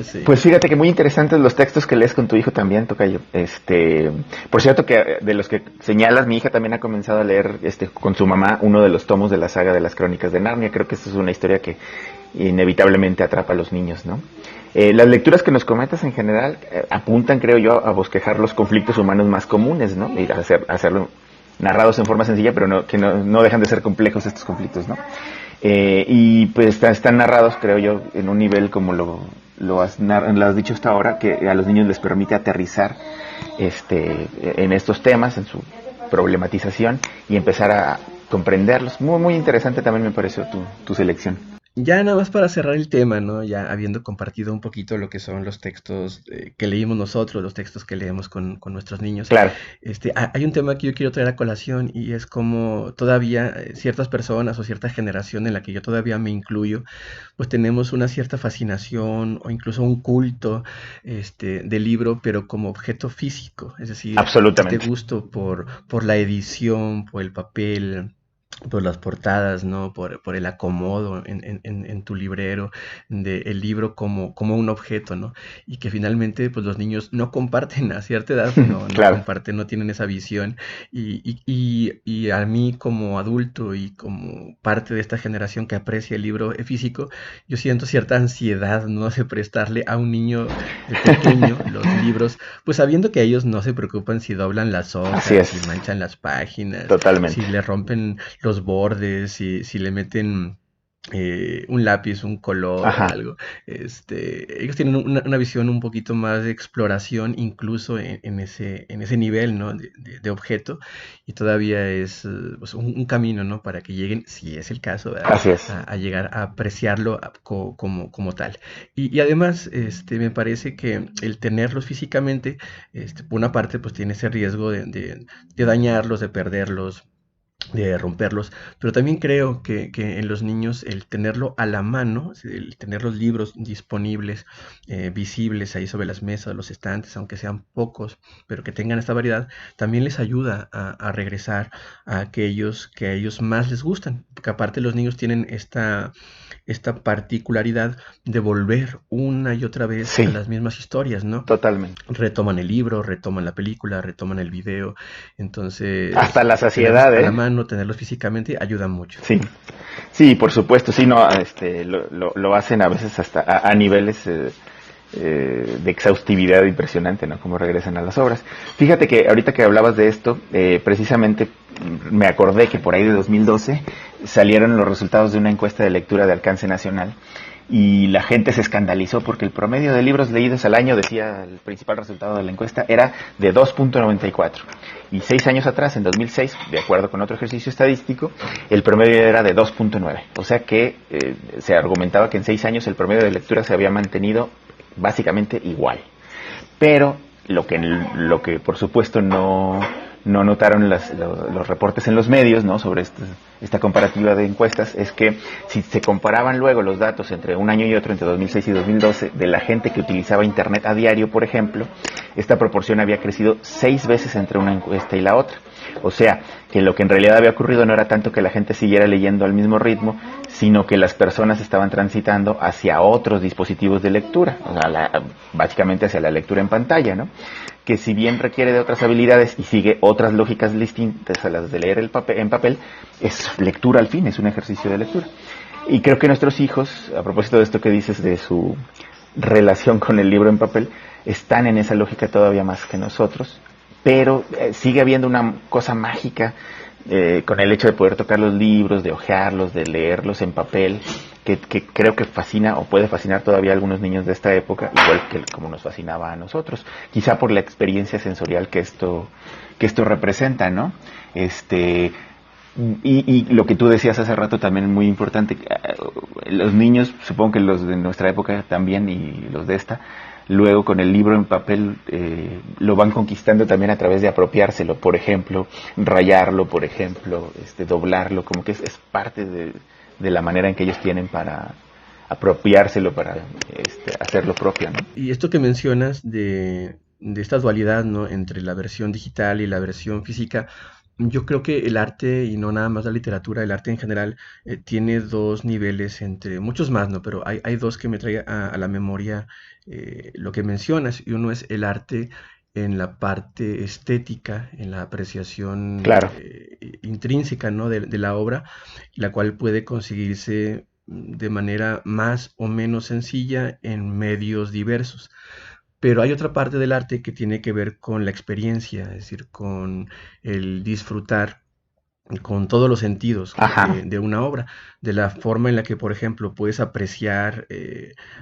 Sí. Pues fíjate que muy interesantes los textos que lees con tu hijo también, tocayo. Por cierto que de los que señalas, mi hija también ha comenzado a leer con su mamá uno de los tomos de la saga de las Crónicas de Narnia. Creo que esta es una historia que inevitablemente atrapa a los niños, ¿no? Las lecturas que nos comentas en general apuntan, creo yo, a bosquejar los conflictos humanos más comunes, ¿no? Y hacerlo narrados en forma sencilla, pero no dejan de ser complejos estos conflictos, ¿no? Y pues están narrados, creo yo, en un nivel como lo has dicho hasta ahora, que a los niños les permite aterrizar en estos temas, en su problematización y empezar a comprenderlos. Muy, muy interesante también me pareció tu selección. Ya nada más para cerrar el tema, ¿no? Ya habiendo compartido un poquito lo que son los textos que leímos nosotros, los textos que leemos con nuestros niños, Claro, hay un tema que yo quiero traer a colación y es como todavía ciertas personas o cierta generación en la que yo todavía me incluyo, pues tenemos una cierta fascinación o incluso un culto del libro, pero como objeto físico, es decir, este absolutamente. gusto por la edición, por el papel, por las portadas, ¿no? Por el acomodo en tu librero del libro como un objeto, ¿no? Y que finalmente, pues los niños no comparten a cierta edad, no Claro. comparten, no tienen esa visión. Y a mí como adulto y como parte de esta generación que aprecia el libro físico, yo siento cierta ansiedad, ¿no? De prestarle a un niño pequeño los libros, pues sabiendo que ellos no se preocupan si doblan las Así hojas, es, si manchan las páginas, totalmente. si le rompen los bordes, si le meten un lápiz, un color, Ajá. algo. Ellos tienen una visión un poquito más de exploración, incluso en ese nivel, ¿no? De objeto, y todavía es pues, un camino, ¿no? Para que lleguen, si es el caso, ¿verdad? Así es. A llegar a apreciarlo como tal. Y además, me parece que el tenerlos físicamente, por una parte, pues tiene ese riesgo de dañarlos, de perderlos, de romperlos, pero también creo que en los niños el tenerlo a la mano, el tener los libros disponibles, visibles ahí sobre las mesas, los estantes, aunque sean pocos, pero que tengan esta variedad, también les ayuda a regresar a aquellos que a ellos más les gustan, porque aparte los niños tienen esta particularidad de volver una y otra vez a Sí, las mismas historias, ¿no? totalmente. Retoman el libro, retoman la película, retoman el video. Hasta Entonces, la tenerlos saciedad, a la ¿eh? mano, tenerlos físicamente, ayuda mucho. Sí, sí, por supuesto, sí, no, lo hacen a veces hasta a niveles de exhaustividad impresionante, ¿no? Cómo regresan a las obras. Fíjate que ahorita que hablabas de esto, precisamente me acordé que por ahí de 2012 salieron los resultados de una encuesta de lectura de alcance nacional y la gente se escandalizó porque el promedio de libros leídos al año, decía el principal resultado de la encuesta, era de 2.94. Y 6 años atrás, en 2006, de acuerdo con otro ejercicio estadístico, el promedio era de 2.9. O sea que se argumentaba que en 6 años el promedio de lectura se había mantenido básicamente igual. Pero lo que por supuesto no notaron los reportes en los medios, ¿no? Sobre esta comparativa de encuestas, es que si se comparaban luego los datos entre un año y otro, entre 2006 y 2012, de la gente que utilizaba Internet a diario, por ejemplo, esta proporción había crecido 6 veces entre una encuesta y la otra. O sea, que lo que en realidad había ocurrido no era tanto que la gente siguiera leyendo al mismo ritmo, sino que las personas estaban transitando hacia otros dispositivos de lectura, o sea, básicamente hacia la lectura en pantalla, ¿no? Que si bien requiere de otras habilidades y sigue otras lógicas distintas a las de leer en papel, es lectura al fin, es un ejercicio de lectura. Y creo que nuestros hijos, a propósito de esto que dices de su relación con el libro en papel, están en esa lógica todavía más que nosotros, pero sigue habiendo una cosa mágica con el hecho de poder tocar los libros, de hojearlos, de leerlos en papel, que creo que fascina o puede fascinar todavía a algunos niños de esta época, igual que como nos fascinaba a nosotros, quizá por la experiencia sensorial que esto representa, ¿no? Y lo que tú decías hace rato también es muy importante. Los niños, supongo que los de nuestra época también y los de esta, luego con el libro en papel lo van conquistando también a través de apropiárselo, por ejemplo, rayarlo, por ejemplo, doblarlo, como que es parte de la manera en que ellos tienen para apropiárselo, para hacerlo propio, ¿no? Y esto que mencionas de esta dualidad, ¿no? Entre la versión digital y la versión física, yo creo que el arte, y no nada más la literatura, el arte en general, tiene dos niveles entre muchos más, ¿no? Pero hay dos que me traen a la memoria lo que mencionas, y uno es el arte en la parte estética, en la apreciación Claro. intrínseca, ¿no? de la obra, la cual puede conseguirse de manera más o menos sencilla en medios diversos. Pero hay otra parte del arte que tiene que ver con la experiencia, es decir, con el disfrutar con todos los sentidos Ajá. de una obra, de la forma en la que, por ejemplo, puedes apreciar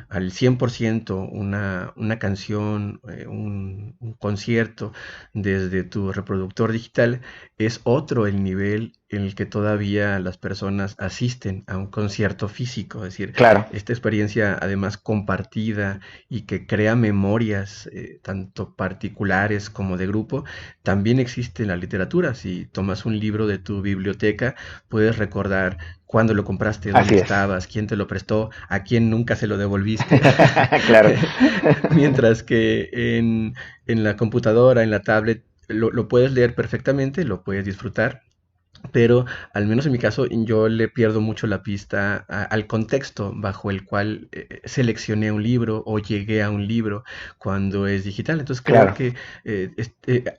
al 100% una canción, un concierto desde tu reproductor digital, es otro el nivel en el que todavía las personas asisten a un concierto físico, es decir, Claro. esta experiencia además compartida y que crea memorias tanto particulares como de grupo, también existe en la literatura. Si tomas un libro de tu biblioteca, puedes recordar cuándo lo compraste, dónde Así es. estabas, quién te lo prestó, a quién nunca se lo devolviste. Claro. Mientras que en la computadora, en la tablet, lo puedes leer perfectamente, lo puedes disfrutar, pero al menos en mi caso yo le pierdo mucho la pista al contexto bajo el cual seleccioné un libro o llegué a un libro cuando es digital. Entonces creo Claro. que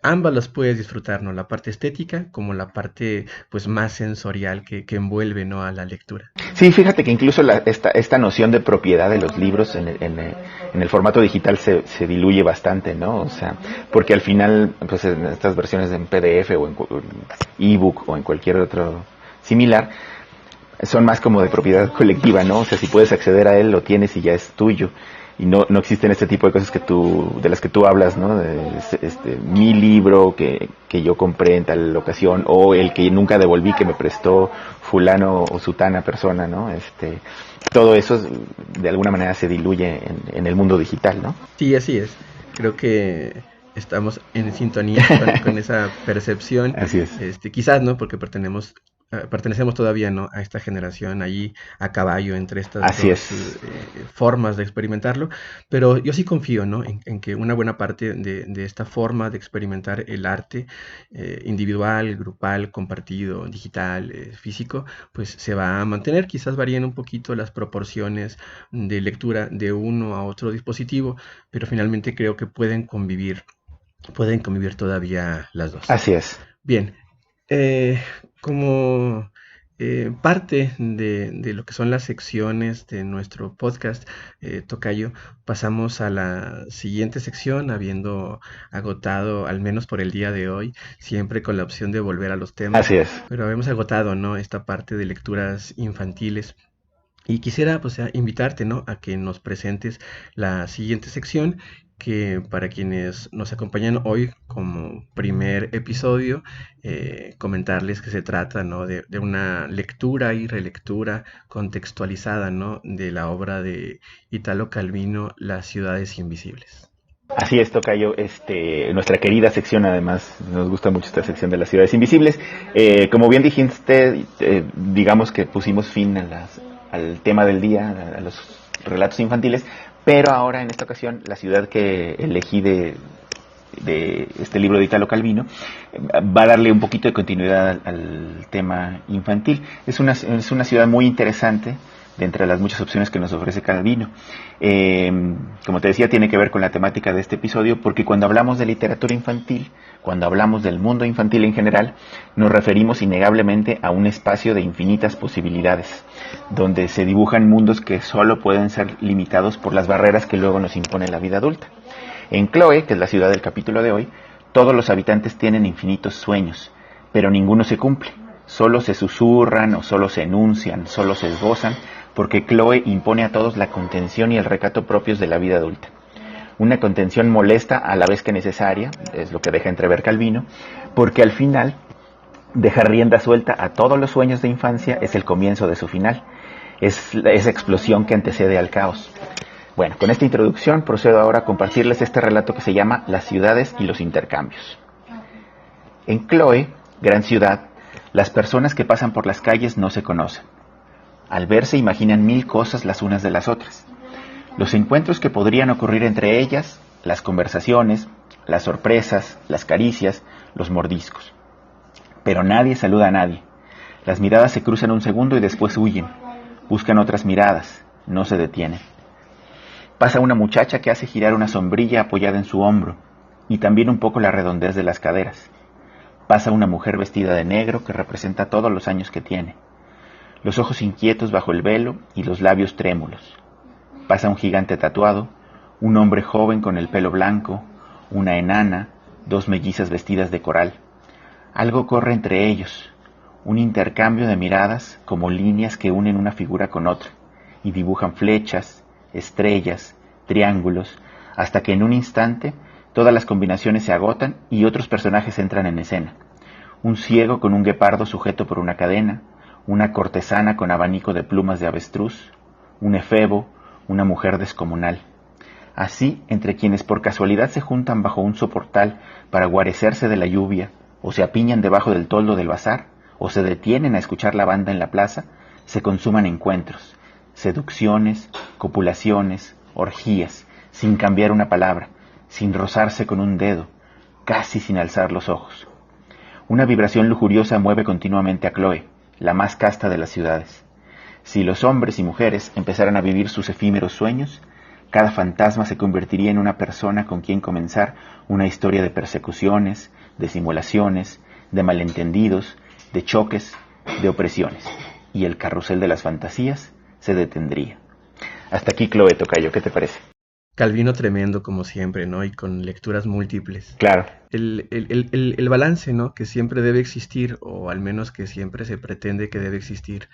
ambas las puedes disfrutar, ¿no? La parte estética como la parte pues más sensorial que envuelve, ¿no? A la lectura. Sí, fíjate que incluso esta noción de propiedad de los libros en el formato digital se diluye bastante, ¿no? O sea, porque al final, pues en estas versiones en PDF o en ebook o en cualquier otro similar, son más como de propiedad colectiva, ¿no? O sea, si puedes acceder a él, lo tienes y ya es tuyo. Y no existen este tipo de cosas de las que tú hablas, ¿no? Mi libro que yo compré en tal ocasión, o el que nunca devolví que me prestó fulano o sutana persona, ¿no? Todo eso de alguna manera se diluye en el mundo digital, ¿no? Sí, así es. Creo que estamos en sintonía con esa percepción. Así es. Quizás, ¿no? Porque pertenecemos todavía, ¿no? A esta generación ahí a caballo entre estas Así dos es. formas de experimentarlo. Pero yo sí confío, ¿no? En que una buena parte de esta forma de experimentar el arte individual, grupal, compartido, digital, físico, pues se va a mantener. Quizás varíen un poquito las proporciones de lectura de uno a otro dispositivo, pero finalmente creo que pueden convivir todavía las dos. Así es. Bien, como parte de lo que son las secciones de nuestro podcast, Tocayo, pasamos a la siguiente sección, habiendo agotado, al menos por el día de hoy, siempre con la opción de volver a los temas, Así es. pero hemos agotado, ¿no? Esta parte de lecturas infantiles. Y quisiera pues invitarte, ¿no? A que nos presentes la siguiente sección, que para quienes nos acompañan hoy como primer episodio, comentarles que se trata, ¿no? De una lectura y relectura contextualizada, ¿no? De la obra de Italo Calvino, Las ciudades invisibles. Así es, Tocayo. Nuestra querida sección, además, nos gusta mucho esta sección de las ciudades invisibles. Como bien dijiste, digamos que pusimos fin al tema del día, a los relatos infantiles, pero ahora, en esta ocasión, la ciudad que elegí de este libro de Italo Calvino va a darle un poquito de continuidad al tema infantil. Es una ciudad muy interesante de entre las muchas opciones que nos ofrece Calvino. Como te decía, tiene que ver con la temática de este episodio, porque cuando hablamos de literatura infantil, cuando hablamos del mundo infantil en general, nos referimos innegablemente a un espacio de infinitas posibilidades, donde se dibujan mundos que solo pueden ser limitados por las barreras que luego nos impone la vida adulta. En Chloe, que es la ciudad del capítulo de hoy, todos los habitantes tienen infinitos sueños, pero ninguno se cumple. Solo se susurran o solo se enuncian, solo se esbozan, porque Chloe impone a todos la contención y el recato propios de la vida adulta. Una contención molesta a la vez que necesaria, es lo que deja entrever Calvino, porque al final dejar rienda suelta a todos los sueños de infancia es el comienzo de su final, es esa explosión que antecede al caos. Bueno, con esta introducción procedo ahora a compartirles este relato que se llama Las ciudades y los intercambios. En Chloe, gran ciudad, las personas que pasan por las calles no se conocen. Al verse imaginan mil cosas las unas de las otras. Los encuentros que podrían ocurrir entre ellas, las conversaciones, las sorpresas, las caricias, los mordiscos. Pero nadie saluda a nadie. Las miradas se cruzan un segundo y después huyen. Buscan otras miradas, no se detienen. Pasa una muchacha que hace girar una sombrilla apoyada en su hombro, y también un poco la redondez de las caderas. Pasa una mujer vestida de negro que representa todos los años que tiene. Los ojos inquietos bajo el velo y los labios trémulos. Pasa un gigante tatuado, un hombre joven con el pelo blanco, una enana, dos mellizas vestidas de coral. Algo corre entre ellos, un intercambio de miradas como líneas que unen una figura con otra, y dibujan flechas, estrellas, triángulos, hasta que en un instante todas las combinaciones se agotan y otros personajes entran en escena. Un ciego con un guepardo sujeto por una cadena, una cortesana con abanico de plumas de avestruz, un efebo, una mujer descomunal. Así, entre quienes por casualidad se juntan bajo un soportal para guarecerse de la lluvia, o se apiñan debajo del toldo del bazar, o se detienen a escuchar la banda en la plaza, se consuman encuentros, seducciones, copulaciones, orgías, sin cambiar una palabra, sin rozarse con un dedo, casi sin alzar los ojos. Una vibración lujuriosa mueve continuamente a Chloe, la más casta de las ciudades. Si los hombres y mujeres empezaran a vivir sus efímeros sueños, cada fantasma se convertiría en una persona con quien comenzar una historia de persecuciones, de simulaciones, de malentendidos, de choques, de opresiones, y el carrusel de las fantasías se detendría. Hasta aquí, Chloe, tocayo, ¿qué te parece? Calvino tremendo como siempre, ¿no? Y con lecturas múltiples. Claro. El balance, ¿no? Que siempre debe existir, o al menos que siempre se pretende que debe existir.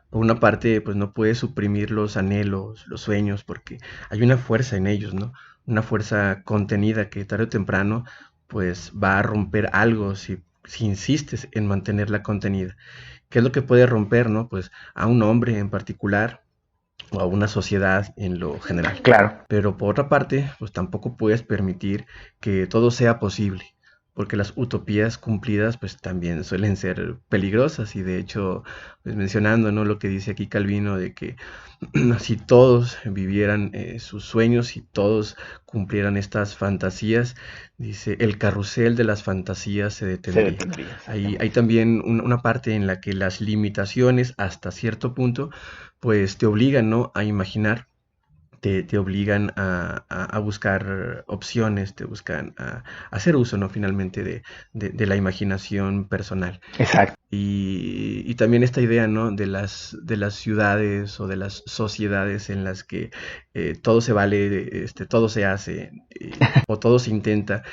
Por una parte, pues no puede suprimir los anhelos, los sueños, porque hay una fuerza en ellos, ¿no? Una fuerza contenida que tarde o temprano, pues va a romper algo si insistes en mantenerla contenida. ¿Qué es lo que puede romper, no? Pues a un hombre en particular, o a una sociedad en lo general. Claro. Pero por otra parte, pues tampoco puedes permitir que todo sea posible, porque las utopías cumplidas pues también suelen ser peligrosas y de hecho, pues mencionando, ¿no? Lo que dice aquí Calvino de que si todos vivieran sus sueños, si todos cumplieran estas fantasías, dice, el carrusel de las fantasías se detendría. Hay también una parte en la que las limitaciones hasta cierto punto pues te obligan, ¿no? A imaginar, te obligan a buscar opciones, te buscan a hacer uso, ¿no? Finalmente de la imaginación personal. Exacto. y también esta idea, ¿no? De las ciudades o de las sociedades en las que todo se vale, todo se hace, o todo se intenta,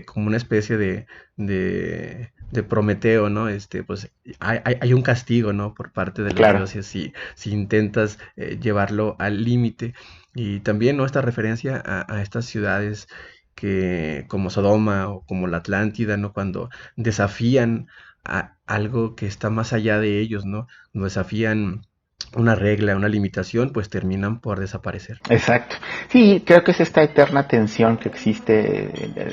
como una especie de Prometeo, ¿no? Pues hay un castigo, ¿no? Por parte de los Claro, dioses si intentas llevarlo al límite. Y también, ¿no? Esta referencia a estas ciudades que, como Sodoma o como la Atlántida, ¿no? Cuando desafían a algo que está más allá de ellos, ¿no? Cuando desafían una regla, una limitación, pues terminan por desaparecer. exacto. Sí, creo que es esta eterna tensión que existe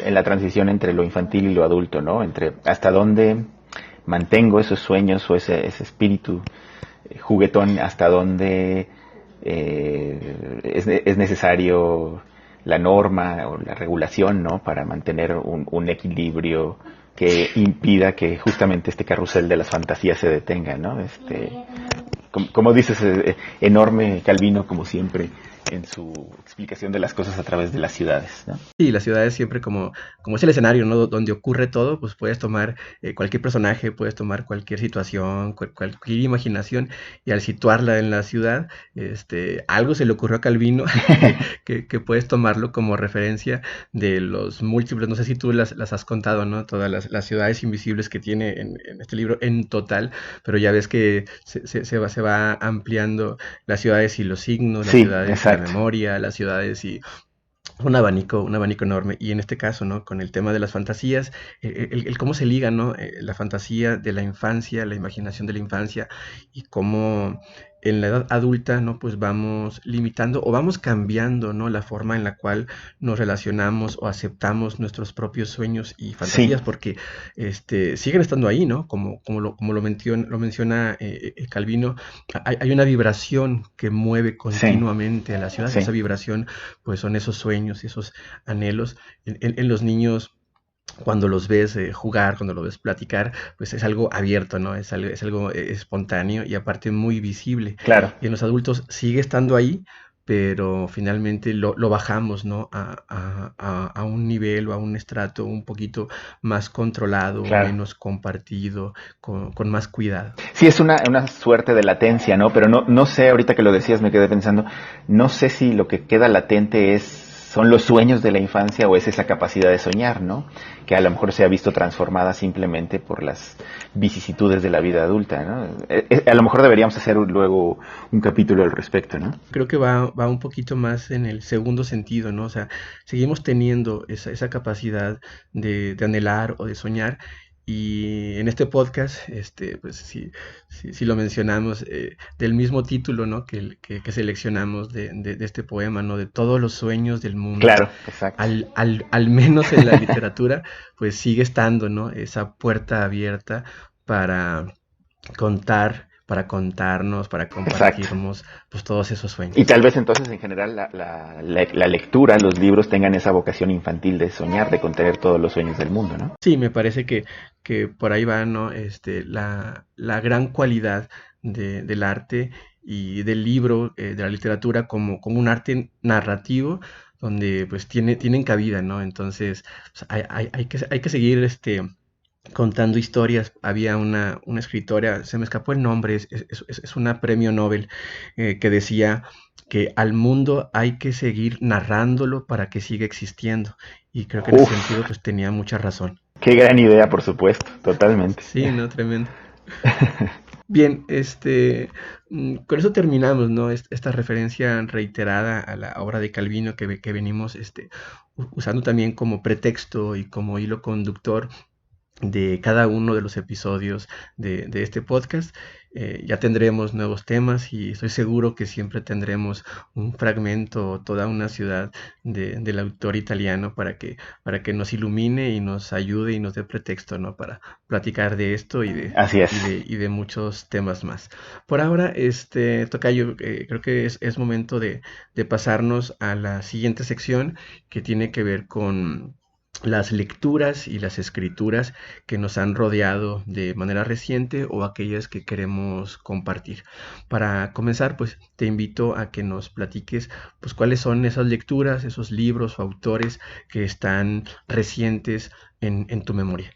en la transición entre lo infantil y lo adulto, ¿no? Entre hasta dónde mantengo esos sueños o ese espíritu juguetón, hasta dónde es necesario la norma o la regulación, ¿no? Para mantener un equilibrio que impida que justamente este carrusel de las fantasías se detenga, ¿no? Como dices, enorme Calvino, como siempre, en su explicación de las cosas a través de las ciudades, ¿no? Y la ciudad es siempre como es el escenario, ¿no? Donde ocurre todo, pues puedes tomar cualquier personaje, puedes tomar cualquier situación, cualquier imaginación, y al situarla en la ciudad, algo se le ocurrió a Calvino que puedes tomarlo como referencia de los múltiples, no sé si tú las has contado, ¿no? Todas las ciudades invisibles que tiene en este libro en total, pero ya ves que se va ampliando las ciudades y los signos, las Sí, ciudades y la exacto. memoria, las ciudades y un abanico enorme. Y en este caso, ¿no? Con el tema de las fantasías, el cómo se liga, ¿no? La fantasía de la infancia, la imaginación de la infancia, y cómo en la edad adulta, ¿no? Pues vamos limitando o vamos cambiando, ¿no? La forma en la cual nos relacionamos o aceptamos nuestros propios sueños y Sí, fantasías, porque siguen estando ahí, ¿no? Como lo menciona Calvino, hay una vibración que mueve sí, continuamente a la ciudad. sí. Esa vibración pues son esos sueños y esos anhelos. En los niños, cuando los ves jugar, cuando los ves platicar, pues es algo abierto, ¿no? Es algo espontáneo y aparte muy visible. Claro, Y en los adultos sigue estando ahí, pero finalmente lo bajamos, ¿no? A un nivel o a un estrato un poquito más controlado, claro. menos compartido, con más cuidado. Sí, es una suerte de latencia, ¿no? Pero no sé, ahorita que lo decías me quedé pensando, no sé si lo que queda latente son los sueños de la infancia o es esa capacidad de soñar, ¿no? Que a lo mejor se ha visto transformada simplemente por las vicisitudes de la vida adulta, ¿no? A lo mejor deberíamos hacer luego un capítulo al respecto, ¿no? Creo que va un poquito más en el segundo sentido, ¿no? O sea, seguimos teniendo esa capacidad de anhelar o de soñar. Y en este podcast, pues sí lo mencionamos, del mismo título, ¿no? Que seleccionamos de este poema, ¿no? De todos los sueños del mundo, Claro, exacto. al menos en la literatura, pues sigue estando, ¿no? Esa puerta abierta para para contarnos, para Exacto. compartirnos, pues todos esos Y sueños. tal vez entonces en general la lectura, los libros tengan esa vocación infantil de soñar, de contener todos los sueños del mundo, ¿no? Sí, me parece que por ahí va, ¿no? La gran cualidad del arte y del libro, de la literatura como un arte narrativo donde pues tienen cabida, ¿no? Entonces, pues, hay que seguir contando historias. Había una escritora, se me escapó el nombre, es una premio Nobel que decía que al mundo hay que seguir narrándolo para que siga existiendo. Y creo que en ese Uf, sentido pues tenía mucha razón. qué gran idea, por supuesto, totalmente. Sí, no, tremendo. Bien, con eso terminamos, ¿no? Esta referencia reiterada a la obra de Calvino que venimos usando también como pretexto y como hilo conductor de cada uno de los episodios de este podcast. Ya tendremos nuevos temas y estoy seguro que siempre tendremos un fragmento o toda una ciudad del autor italiano para que nos ilumine y nos ayude y nos dé pretexto, ¿no? Para platicar de esto Así es. y de muchos temas más. Por ahora, Tocayo, creo que es momento de pasarnos a la siguiente sección que tiene que ver las lecturas y las escrituras que nos han rodeado de manera reciente o aquellas que queremos compartir. Para comenzar, pues te invito a que nos platiques pues cuáles son esas lecturas, esos libros o autores que están recientes en tu memoria.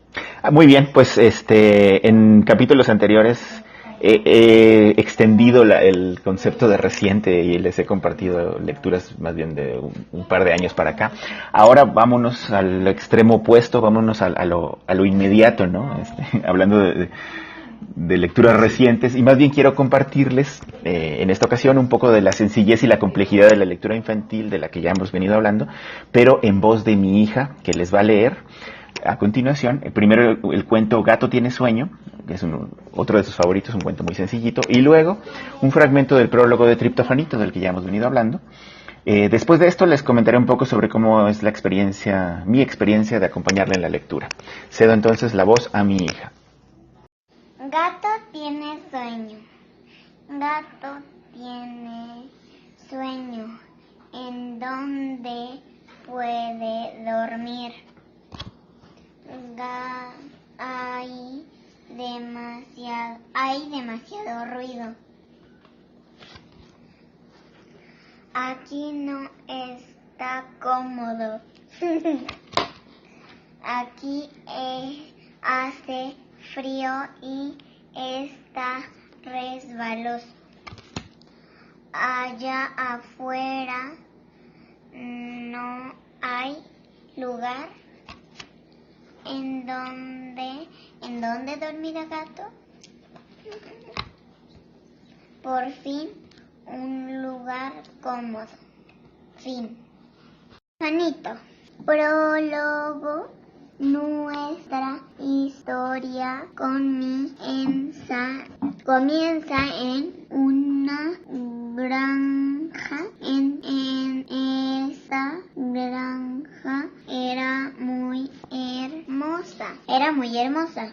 Muy bien, pues en capítulos anteriores he extendido el concepto de reciente y les he compartido lecturas más bien de un par de años para acá. Ahora vámonos al extremo opuesto, vámonos a lo inmediato, ¿no? Hablando de lecturas recientes, y más bien quiero compartirles en esta ocasión un poco de la sencillez y la complejidad de la lectura infantil de la que ya hemos venido hablando, pero en voz de mi hija, que les va a leer a continuación. Primero el cuento Gato tiene sueño, que es otro de sus favoritos, un cuento muy sencillito, y luego un fragmento del prólogo de Triptofanito, del que ya hemos venido hablando. Después de esto les comentaré un poco sobre cómo es mi experiencia de acompañarle en la lectura. Cedo entonces la voz a mi hija. Gato tiene sueño. Gato tiene sueño. ¿En dónde puede dormir? Hay demasiado ruido. Aquí no está cómodo. Aquí hace frío y está resbaloso. Allá afuera no hay lugar. ¿En dónde dormirá Gato? Por fin, un lugar cómodo. Fin. Juanito. Prólogo. Nuestra historia comienza en una granja. En esa granja era muy hermosa.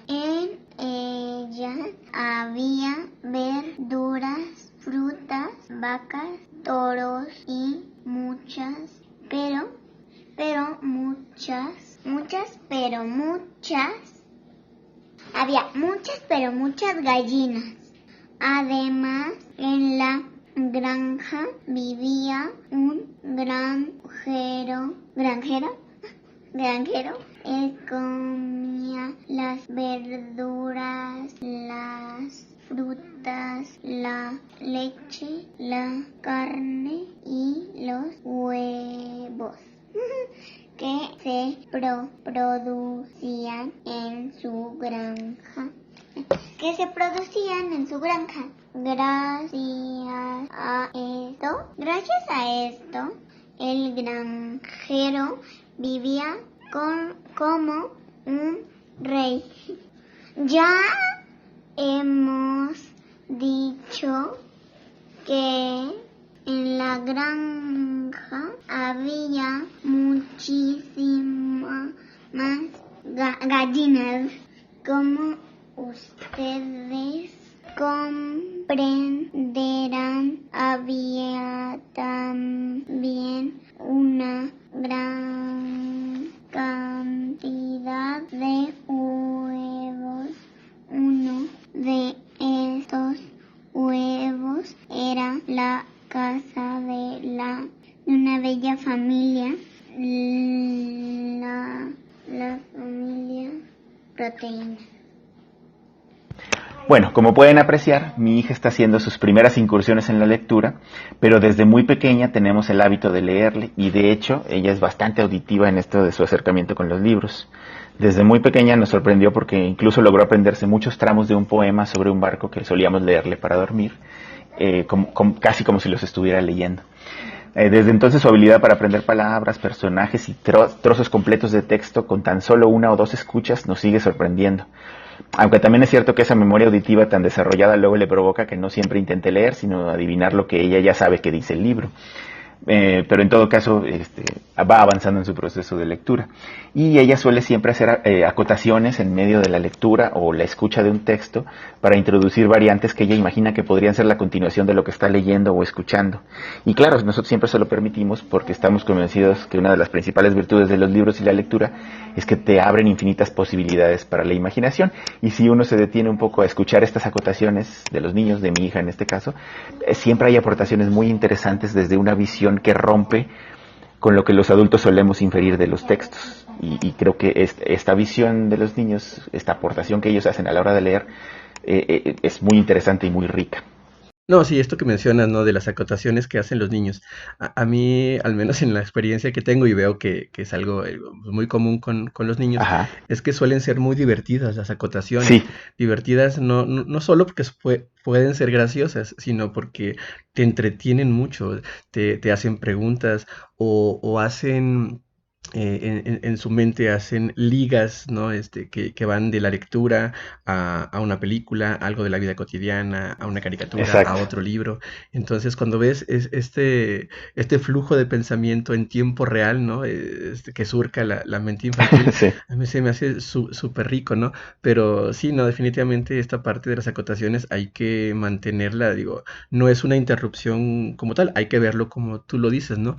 En ella había verduras, frutas, vacas, toros y muchas gallinas. Además, en la granja vivía un granjero. Él comía las verduras, las frutas, la leche, la carne y los huevos que se producían en su granja. Gracias a esto, el granjero vivía como un rey. Ya hemos dicho que en la granja había muchísimas gallinas. Como ustedes comprenderán, había también una gran cantidad de huevos. Uno de estos huevos era la casa de una bella familia, la familia Proteína. Bueno, como pueden apreciar, mi hija está haciendo sus primeras incursiones en la lectura, pero desde muy pequeña tenemos el hábito de leerle, y de hecho ella es bastante auditiva en esto de su acercamiento con los libros. Desde muy pequeña nos sorprendió porque incluso logró aprenderse muchos tramos de un poema sobre un barco que solíamos leerle para dormir, casi como si los estuviera leyendo. Desde entonces su habilidad para aprender palabras, personajes y trozos completos de texto con tan solo una o dos escuchas nos sigue sorprendiendo. Aunque también es cierto que esa memoria auditiva tan desarrollada luego le provoca que no siempre intente leer, sino adivinar lo que ella ya sabe que dice el libro. pero en todo caso va avanzando en su proceso de lectura. Y ella suele siempre hacer acotaciones en medio de la lectura o la escucha de un texto para introducir variantes que ella imagina que podrían ser la continuación de lo que está leyendo o escuchando. Y claro, nosotros siempre se lo permitimos porque estamos convencidos que una de las principales virtudes de los libros y la lectura es que te abren infinitas posibilidades para la imaginación. Y si uno se detiene un poco a escuchar estas acotaciones de los niños, de mi hija en este caso, siempre hay aportaciones muy interesantes desde una visión que rompe con lo que los adultos solemos inferir de los textos. Y creo que esta visión de los niños, esta aportación que ellos hacen a la hora de leer, es muy interesante y muy rica. No, sí, esto que mencionas, ¿no? De las acotaciones que hacen los niños. A mí, al menos en la experiencia que tengo y veo que es algo muy común con los niños, Ajá. es que suelen ser muy divertidas las acotaciones. Sí, Divertidas no solo porque pueden ser graciosas, sino porque te entretienen mucho, te hacen preguntas o hacen en su mente hacen ligas, ¿no? Que van de la lectura a una película, algo de la vida cotidiana, a una caricatura, a exacto. otro libro. Entonces, cuando ves este flujo de pensamiento en tiempo real, ¿no? Que surca la mente infantil, Sí, a mí se me hace súper rico, ¿no? Pero sí, no, definitivamente esta parte de las acotaciones hay que mantenerla, digo, no es una interrupción como tal, hay que verlo como tú lo dices, ¿no?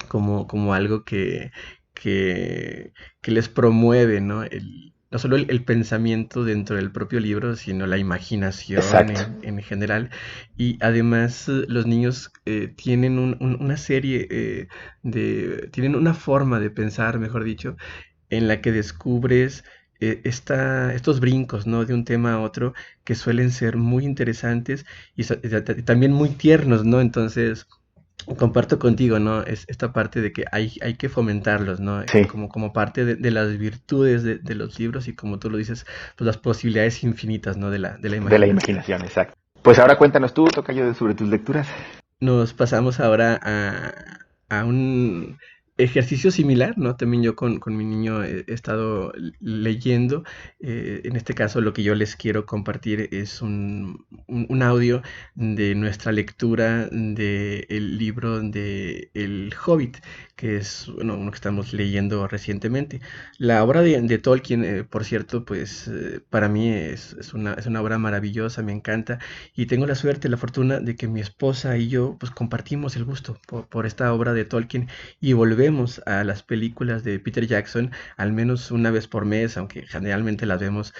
Como algo que, que les promueve, ¿no? No solo el pensamiento dentro del propio libro, sino la imaginación exacto. en general. Y además los niños tienen una serie tienen una forma de pensar, mejor dicho, en la que descubres estos brincos, ¿no? De un tema a otro que suelen ser muy interesantes y también muy tiernos, ¿no? Entonces, comparto contigo, ¿no? Es esta parte de que hay que fomentarlos, ¿no? Sí, Como parte de las virtudes de los libros y como tú lo dices, pues las posibilidades infinitas, ¿no? De la de la imaginación. imaginación, exacto. Pues ahora cuéntanos tú, tocayo, sobre tus lecturas. Nos pasamos ahora a un ejercicio similar, ¿no? También yo con mi niño he estado leyendo. En este caso, lo que yo les quiero compartir es un audio de nuestra lectura del libro de El Hobbit, que es bueno, uno que estamos leyendo recientemente. La obra de Tolkien, por cierto, pues para mí es una obra maravillosa, me encanta. Y tengo la suerte, la fortuna de que mi esposa y yo pues compartimos el gusto por esta obra de Tolkien y volvemos a las películas de Peter Jackson al menos una vez por mes, aunque generalmente las vemos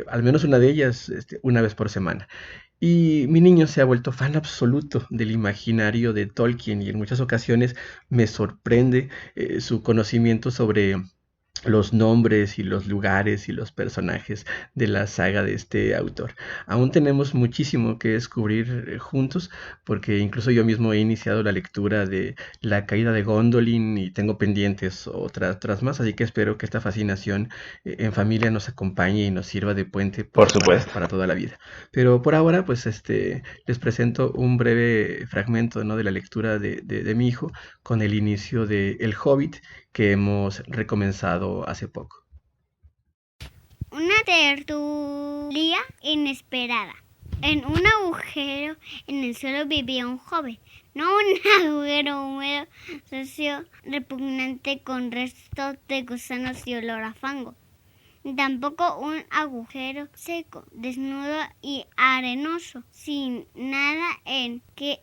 al menos una de ellas una vez por semana. Y mi niño se ha vuelto fan absoluto del imaginario de Tolkien y en muchas ocasiones me sorprende su conocimiento sobre los nombres y los lugares y los personajes de la saga de este autor. Aún tenemos muchísimo que descubrir juntos, porque incluso yo mismo he iniciado la lectura de La caída de Gondolin y tengo pendientes otras más, así que espero que esta fascinación en familia nos acompañe y nos sirva de puente Por pues supuesto. para toda la vida. Pero por ahora pues les presento un breve fragmento, ¿no? De la lectura de mi hijo con el inicio de El Hobbit que hemos recomenzado hace poco. Una tertulia inesperada. En un agujero en el suelo vivía un joven. No un agujero húmedo, sucio, repugnante con restos de gusanos y olor a fango. Tampoco un agujero seco, desnudo y arenoso, sin nada en que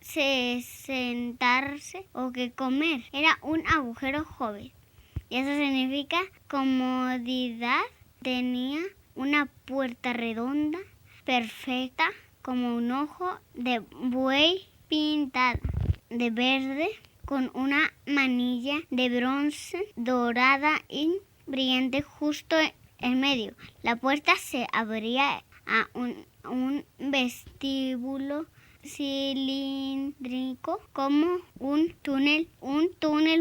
sentarse o que comer. Era un agujero joven. Y eso significa comodidad. Tenía una puerta redonda, perfecta, como un ojo de buey pintada de verde, con una manilla de bronce dorada y brillante justo en medio. La puerta se abría a un vestíbulo cilíndrico como un túnel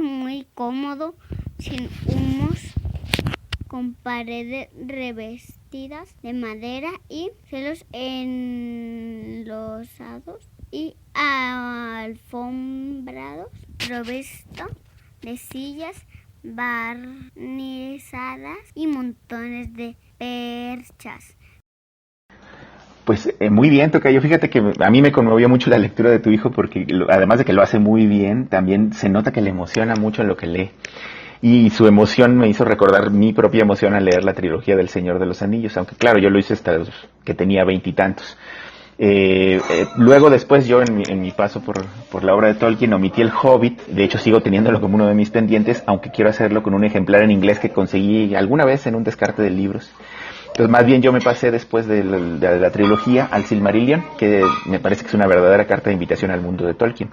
muy cómodo, sin humos, con paredes revestidas de madera y suelos enlosados y alfombrados, provisto de sillas barnizadas y montones de perchas. Pues muy bien, Tocayo. Fíjate que a mí me conmovió mucho la lectura de tu hijo porque además de que lo hace muy bien, también se nota que le emociona mucho lo que lee. Y su emoción me hizo recordar mi propia emoción al leer la trilogía del Señor de los Anillos, aunque claro, yo lo hice hasta que tenía 20 y tantos. Luego después yo en mi paso por la obra de Tolkien omití el Hobbit, de hecho sigo teniéndolo como uno de mis pendientes, aunque quiero hacerlo con un ejemplar en inglés que conseguí alguna vez en un descarte de libros. Entonces más bien yo me pasé después de la trilogía al Silmarillion, que me parece que es una verdadera carta de invitación al mundo de Tolkien.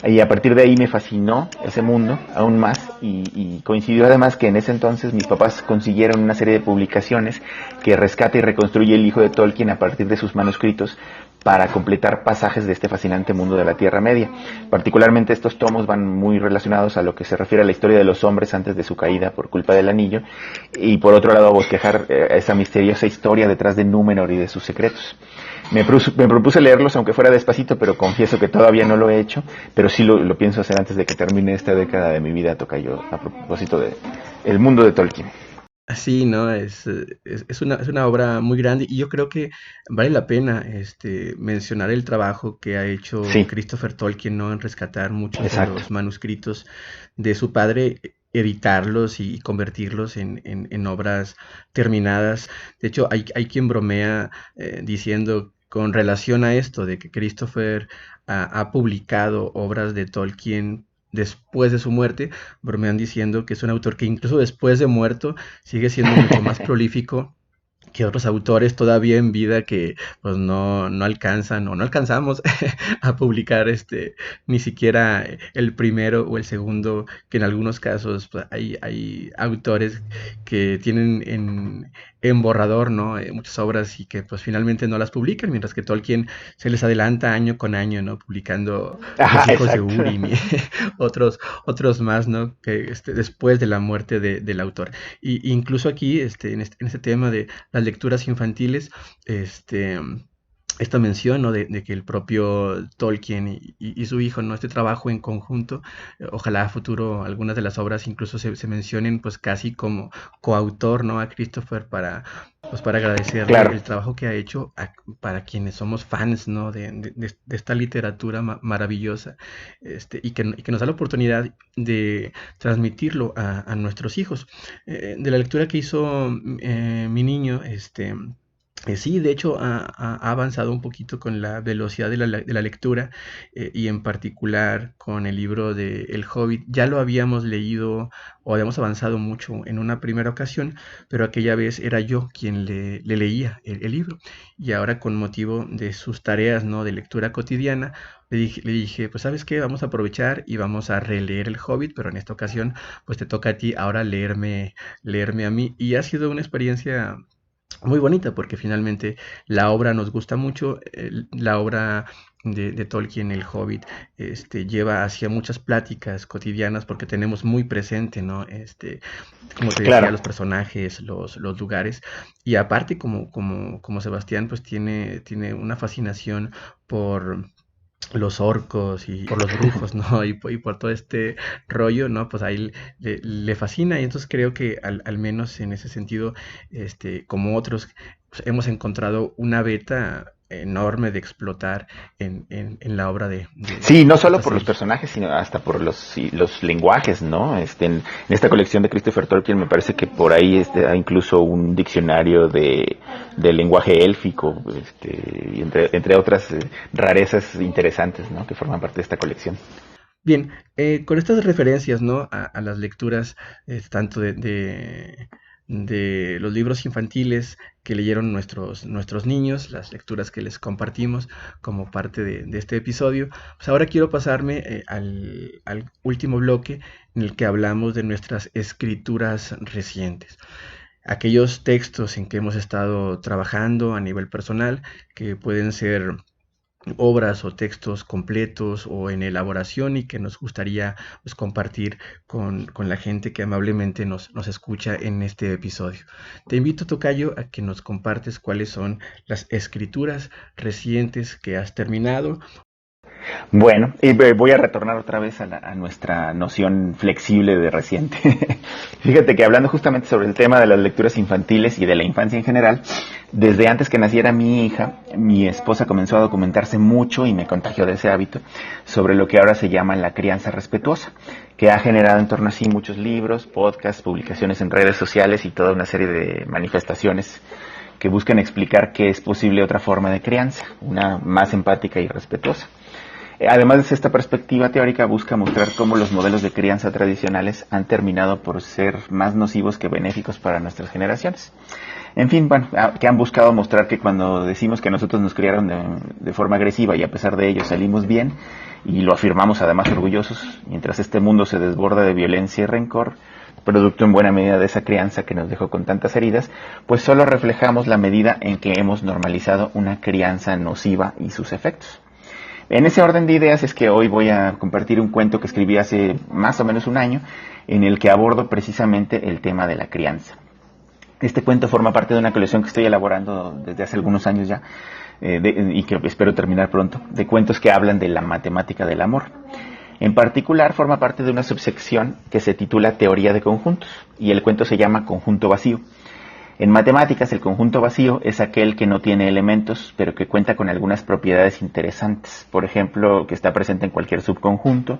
Y a partir de ahí me fascinó ese mundo aún más y coincidió además que en ese entonces mis papás consiguieron una serie de publicaciones que rescata y reconstruye el hijo de Tolkien a partir de sus manuscritos para completar pasajes de este fascinante mundo de la Tierra Media. Particularmente estos tomos van muy relacionados a lo que se refiere a la historia de los hombres antes de su caída por culpa del anillo y por otro lado a bosquejar esa misteriosa historia detrás de Númenor y de sus secretos. Me propuse leerlos aunque fuera despacito, pero confieso que todavía no lo he hecho, pero sí lo pienso hacer antes de que termine esta década de mi vida, Tocayo, a propósito de el mundo de Tolkien. Así, ¿no? Es una obra muy grande y yo creo que vale la pena mencionar el trabajo que ha hecho Sí, Christopher Tolkien, ¿no? En rescatar muchos de exacto. los manuscritos de su padre, editarlos y convertirlos en obras terminadas. De hecho, hay quien bromea diciendo con relación a esto de que Christopher ha publicado obras de Tolkien después de su muerte, bromean diciendo que es un autor que incluso después de muerto sigue siendo mucho más prolífico que otros autores todavía en vida que pues no alcanzan o no alcanzamos a publicar ni siquiera el primero o el segundo, que en algunos casos pues, hay autores que tienen en borrador, ¿no? Muchas obras y que pues finalmente no las publican, mientras que Tolkien se les adelanta año con año, ¿no? Publicando Los Ajá, hijos de exacto. Urim y otros más, ¿no? Que después de la muerte del autor. Y incluso aquí, en este tema de las lecturas infantiles, este, esta mención, ¿no? de que el propio Tolkien y su hijo, ¿no? Este trabajo en conjunto, ojalá a futuro algunas de las obras incluso se mencionen pues casi como coautor, ¿no? A Christopher pues para agradecerle Claro. el trabajo que ha hecho para quienes somos fans, ¿no? De esta literatura maravillosa y que nos da la oportunidad de transmitirlo a nuestros hijos. De la lectura que hizo mi niño, sí, de hecho ha avanzado un poquito con la velocidad de la lectura y en particular con el libro de El Hobbit. Ya lo habíamos leído o habíamos avanzado mucho en una primera ocasión, pero aquella vez era yo quien le leía el libro. Y ahora con motivo de sus tareas, ¿no? De lectura cotidiana, le dije, pues sabes qué, vamos a aprovechar y vamos a releer El Hobbit, pero en esta ocasión pues te toca a ti ahora leerme a mí. Y ha sido una experiencia muy bonita porque finalmente la obra nos gusta mucho, la obra de Tolkien, El Hobbit, lleva hacia muchas pláticas cotidianas porque tenemos muy presente, ¿no? Como te decía, Claro. los personajes, los lugares, y aparte como Sebastián, pues tiene una fascinación por los orcos y por los brujos, ¿no? Y por todo este rollo, ¿no? Pues ahí le fascina y entonces creo que al menos en ese sentido, como otros, pues, hemos encontrado una beta enorme de explotar en la obra Sí, no de solo esta por los serie. personajes, sino hasta por los lenguajes, ¿no? En esta colección de Christopher Tolkien me parece que por ahí hay incluso un diccionario de lenguaje élfico, y entre otras rarezas interesantes, ¿no? Que forman parte de esta colección. Bien, con estas referencias, ¿no? A las lecturas, tanto de los libros infantiles que leyeron nuestros niños, las lecturas que les compartimos como parte de este episodio, pues ahora quiero pasarme al último bloque en el que hablamos de nuestras escrituras recientes. Aquellos textos en que hemos estado trabajando a nivel personal, que pueden ser obras o textos completos o en elaboración y que nos gustaría pues, compartir con la gente que amablemente nos escucha en este episodio. Te invito, Tocayo, a que nos compartes cuáles son las escrituras recientes que has terminado. Bueno, voy a retornar otra vez a nuestra noción flexible de reciente. Fíjate que hablando justamente sobre el tema de las lecturas infantiles y de la infancia en general, desde antes que naciera mi hija, mi esposa comenzó a documentarse mucho y me contagió de ese hábito sobre lo que ahora se llama la crianza respetuosa, que ha generado en torno a sí muchos libros, podcasts, publicaciones en redes sociales y toda una serie de manifestaciones que buscan explicar que es posible otra forma de crianza, una más empática y respetuosa. Además, esta perspectiva teórica busca mostrar cómo los modelos de crianza tradicionales han terminado por ser más nocivos que benéficos para nuestras generaciones. En fin, bueno, que han buscado mostrar que cuando decimos que nosotros nos criaron de forma agresiva y a pesar de ello salimos bien, y lo afirmamos además orgullosos, mientras este mundo se desborda de violencia y rencor, producto en buena medida de esa crianza que nos dejó con tantas heridas, pues solo reflejamos la medida en que hemos normalizado una crianza nociva y sus efectos. En ese orden de ideas es que hoy voy a compartir un cuento que escribí hace más o menos un año, en el que abordo precisamente el tema de la crianza. Este cuento forma parte de una colección que estoy elaborando desde hace algunos años ya, y que espero terminar pronto, de cuentos que hablan de la matemática del amor. En particular forma parte de una subsección que se titula Teoría de conjuntos, y el cuento se llama Conjunto vacío. En matemáticas, el conjunto vacío es aquel que no tiene elementos, pero que cuenta con algunas propiedades interesantes. Por ejemplo, que está presente en cualquier subconjunto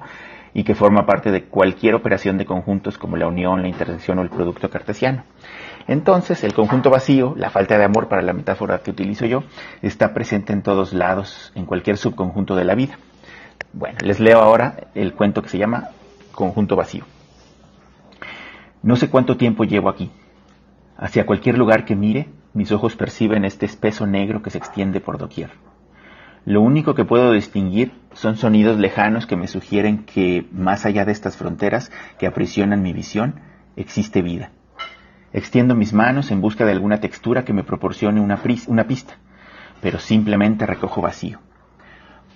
y que forma parte de cualquier operación de conjuntos como la unión, la intersección o el producto cartesiano. Entonces, el conjunto vacío, la falta de amor para la metáfora que utilizo yo, está presente en todos lados, en cualquier subconjunto de la vida. Bueno, les leo ahora el cuento que se llama Conjunto vacío. No sé cuánto tiempo llevo aquí. Hacia cualquier lugar que mire, mis ojos perciben este espeso negro que se extiende por doquier. Lo único que puedo distinguir son sonidos lejanos que me sugieren que, más allá de estas fronteras que aprisionan mi visión, existe vida. Extiendo mis manos en busca de alguna textura que me proporcione una pista, pero simplemente recojo vacío.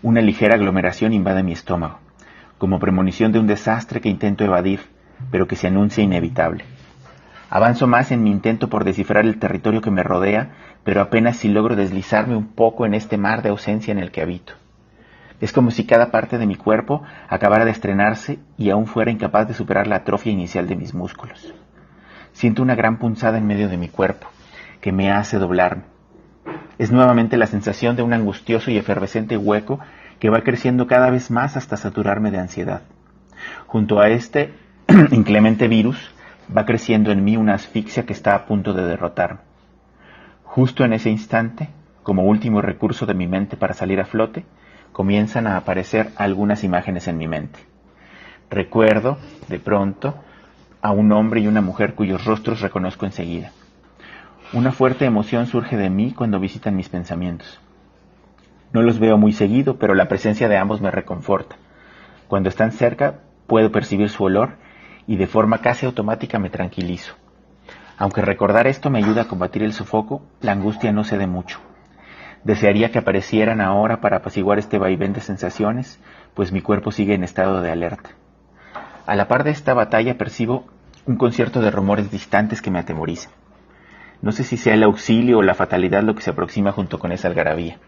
Una ligera aglomeración invade mi estómago, como premonición de un desastre que intento evadir, pero que se anuncia inevitable. Avanzo más en mi intento por descifrar el territorio que me rodea, pero apenas si logro deslizarme un poco en este mar de ausencia en el que habito. Es como si cada parte de mi cuerpo acabara de estrenarse y aún fuera incapaz de superar la atrofia inicial de mis músculos. Siento una gran punzada en medio de mi cuerpo, que me hace doblarme. Es nuevamente la sensación de un angustioso y efervescente hueco que va creciendo cada vez más hasta saturarme de ansiedad. Junto a este inclemente virus, va creciendo en mí una asfixia que está a punto de derrotarme. Justo en ese instante, como último recurso de mi mente para salir a flote, comienzan a aparecer algunas imágenes en mi mente. Recuerdo, de pronto, a un hombre y una mujer cuyos rostros reconozco enseguida. Una fuerte emoción surge de mí cuando visitan mis pensamientos. No los veo muy seguido, pero la presencia de ambos me reconforta. Cuando están cerca, puedo percibir su olor y de forma casi automática me tranquilizo. Aunque recordar esto me ayuda a combatir el sofoco, la angustia no cede mucho. Desearía que aparecieran ahora para apaciguar este vaivén de sensaciones, pues mi cuerpo sigue en estado de alerta. A la par de esta batalla percibo un concierto de rumores distantes que me atemorizan. No sé si sea el auxilio o la fatalidad lo que se aproxima junto con esa algarabía.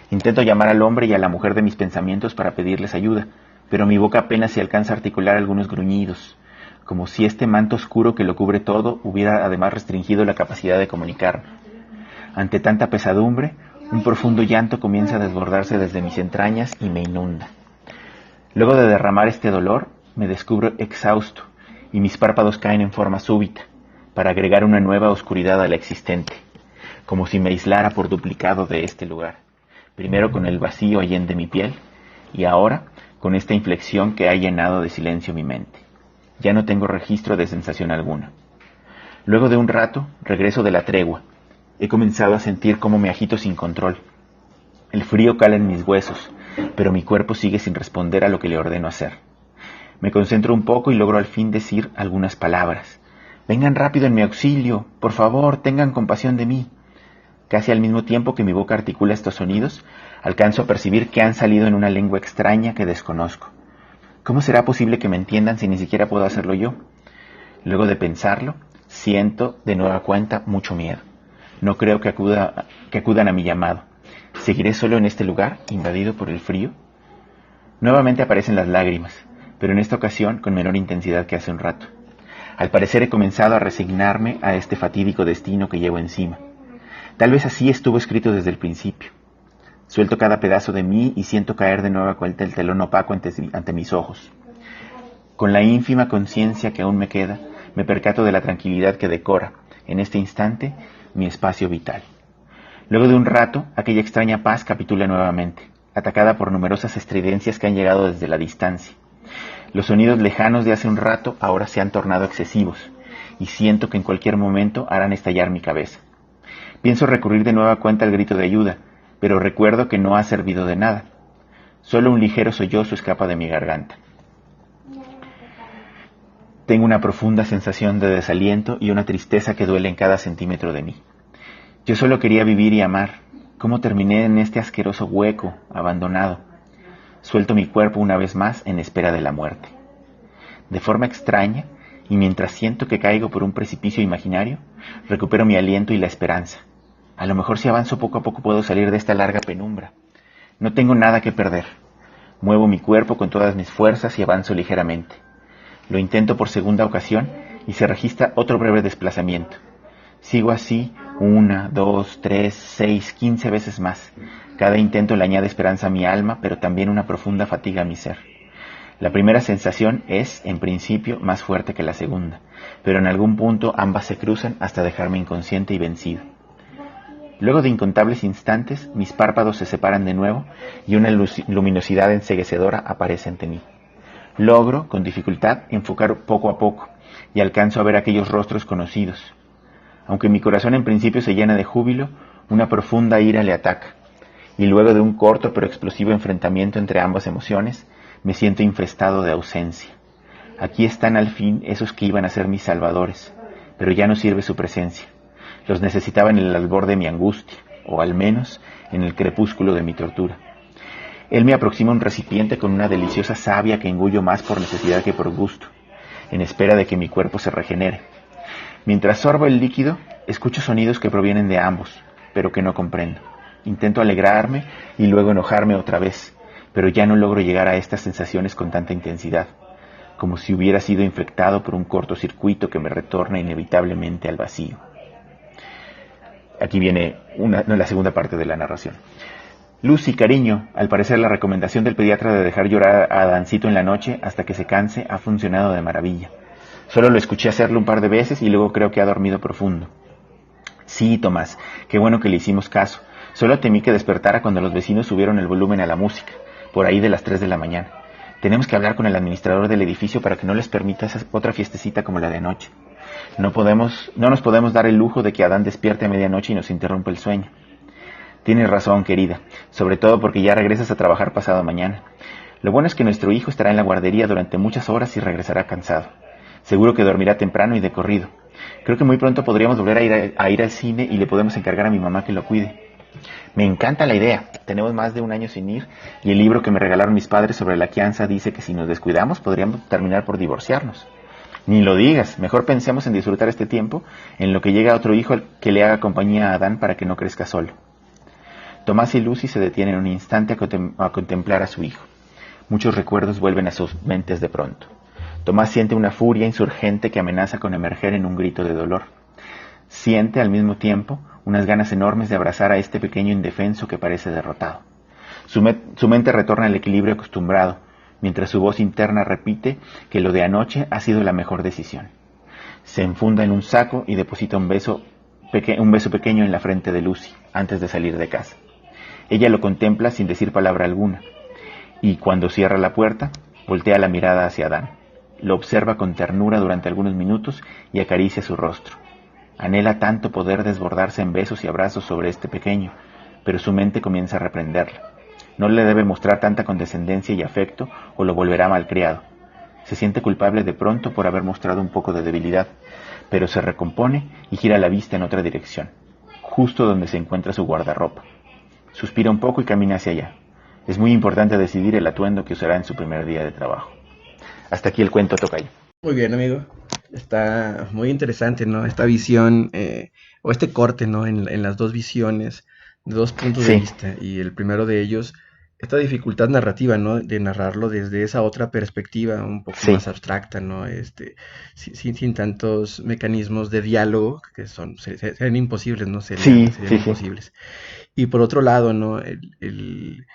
Intento llamar al hombre y a la mujer de mis pensamientos para pedirles ayuda, pero mi boca apenas se alcanza a articular algunos gruñidos, como si este manto oscuro que lo cubre todo hubiera además restringido la capacidad de comunicarme. Ante tanta pesadumbre, un profundo llanto comienza a desbordarse desde mis entrañas y me inunda. Luego de derramar este dolor, me descubro exhausto y mis párpados caen en forma súbita, para agregar una nueva oscuridad a la existente, como si me aislara por duplicado de este lugar, primero con el vacío allende mi piel, y ahora con esta inflexión que ha llenado de silencio mi mente. Ya no tengo registro de sensación alguna. Luego de un rato, regreso de la tregua. He comenzado a sentir cómo me agito sin control. El frío cala en mis huesos, pero mi cuerpo sigue sin responder a lo que le ordeno hacer. Me concentro un poco y logro al fin decir algunas palabras. «Vengan rápido en mi auxilio, por favor, tengan compasión de mí». Casi al mismo tiempo que mi boca articula estos sonidos, alcanzo a percibir que han salido en una lengua extraña que desconozco. ¿Cómo será posible que me entiendan si ni siquiera puedo hacerlo yo? Luego de pensarlo, siento de nueva cuenta mucho miedo. No creo que acudan a mi llamado. ¿Seguiré solo en este lugar, invadido por el frío? Nuevamente aparecen las lágrimas, pero en esta ocasión con menor intensidad que hace un rato. Al parecer he comenzado a resignarme a este fatídico destino que llevo encima. Tal vez así estuvo escrito desde el principio. Suelto cada pedazo de mí y siento caer de nueva cuenta el telón opaco ante mis ojos. Con la ínfima conciencia que aún me queda, me percato de la tranquilidad que decora, en este instante, mi espacio vital. Luego de un rato, aquella extraña paz capitula nuevamente, atacada por numerosas estridencias que han llegado desde la distancia. Los sonidos lejanos de hace un rato ahora se han tornado excesivos, y siento que en cualquier momento harán estallar mi cabeza. Pienso recurrir de nueva cuenta al grito de ayuda, pero recuerdo que no ha servido de nada. Solo un ligero sollozo escapa de mi garganta. Tengo una profunda sensación de desaliento y una tristeza que duele en cada centímetro de mí. Yo solo quería vivir y amar. ¿Cómo terminé en este asqueroso hueco, abandonado? Suelto mi cuerpo una vez más en espera de la muerte. De forma extraña, y mientras siento que caigo por un precipicio imaginario, recupero mi aliento y la esperanza. A lo mejor si avanzo poco a poco puedo salir de esta larga penumbra. No tengo nada que perder. Muevo mi cuerpo con todas mis fuerzas y avanzo ligeramente. Lo intento por segunda ocasión y se registra otro breve desplazamiento. Sigo así 1, 2, 3, 6, 15 veces más. Cada intento le añade esperanza a mi alma, pero también una profunda fatiga a mi ser. La primera sensación es, en principio, más fuerte que la segunda, pero en algún punto ambas se cruzan hasta dejarme inconsciente y vencido. Luego de incontables instantes, mis párpados se separan de nuevo y una luminosidad enceguecedora aparece ante mí. Logro, con dificultad, enfocar poco a poco y alcanzo a ver aquellos rostros conocidos. Aunque mi corazón en principio se llena de júbilo, una profunda ira le ataca, y luego de un corto pero explosivo enfrentamiento entre ambas emociones, me siento infestado de ausencia. Aquí están al fin esos que iban a ser mis salvadores, pero ya no sirve su presencia. Los necesitaba en el albor de mi angustia, o al menos en el crepúsculo de mi tortura. Él me aproxima un recipiente con una deliciosa savia que engullo más por necesidad que por gusto, en espera de que mi cuerpo se regenere. Mientras sorbo el líquido, escucho sonidos que provienen de ambos, pero que no comprendo. Intento alegrarme y luego enojarme otra vez, pero ya no logro llegar a estas sensaciones con tanta intensidad, como si hubiera sido infectado por un cortocircuito que me retorna inevitablemente al vacío. Aquí viene la segunda parte de la narración. Lucy, cariño, al parecer la recomendación del pediatra de dejar llorar a Adancito en la noche hasta que se canse ha funcionado de maravilla. Solo lo escuché hacerlo un par de veces y luego creo que ha dormido profundo. Sí, Tomás, qué bueno que le hicimos caso. Solo temí que despertara cuando los vecinos subieron el volumen a la música, por ahí de las 3 de la mañana. Tenemos que hablar con el administrador del edificio para que no les permita esa otra fiestecita como la de anoche. No nos podemos dar el lujo de que Adán despierte a medianoche y nos interrumpa el sueño. Tienes razón, querida, sobre todo porque ya regresas a trabajar pasado mañana. Lo bueno es que nuestro hijo estará en la guardería durante muchas horas y regresará cansado. Seguro que dormirá temprano y de corrido. Creo que muy pronto podríamos volver a ir al cine y le podemos encargar a mi mamá que lo cuide. Me encanta la idea. Tenemos más de un año sin ir y el libro que me regalaron mis padres sobre la crianza dice que si nos descuidamos podríamos terminar por divorciarnos. Ni lo digas, mejor pensemos en disfrutar este tiempo en lo que llega otro hijo que le haga compañía a Adán para que no crezca solo. Tomás y Lucy se detienen un instante a contemplar a su hijo. Muchos recuerdos vuelven a sus mentes de pronto. Tomás siente una furia insurgente que amenaza con emerger en un grito de dolor. Siente al mismo tiempo unas ganas enormes de abrazar a este pequeño indefenso que parece derrotado. Su mente retorna al equilibrio acostumbrado, mientras su voz interna repite que lo de anoche ha sido la mejor decisión. Se enfunda en un saco y deposita un beso pequeño en la frente de Lucy antes de salir de casa. Ella lo contempla sin decir palabra alguna, y cuando cierra la puerta, voltea la mirada hacia Adán. Lo observa con ternura durante algunos minutos y acaricia su rostro. Anhela tanto poder desbordarse en besos y abrazos sobre este pequeño, pero su mente comienza a reprenderla. No le debe mostrar tanta condescendencia y afecto o lo volverá malcriado. Se siente culpable de pronto por haber mostrado un poco de debilidad, pero se recompone y gira la vista en otra dirección, justo donde se encuentra su guardarropa. Suspira un poco y camina hacia allá. Es muy importante decidir el atuendo que usará en su primer día de trabajo. Hasta aquí el cuento, tocayo. Muy bien, amigo. Está muy interesante, ¿no? Esta visión, o este corte, ¿no? En las dos visiones, de dos puntos de vista. Y el primero de ellos, esta dificultad narrativa, ¿no? De narrarlo desde esa otra perspectiva, un poco Sí, más abstracta, ¿no? Sin tantos mecanismos de diálogo que serían imposibles, ¿no? sí, Serían sí, sí. imposibles. Y por otro lado, ¿no? El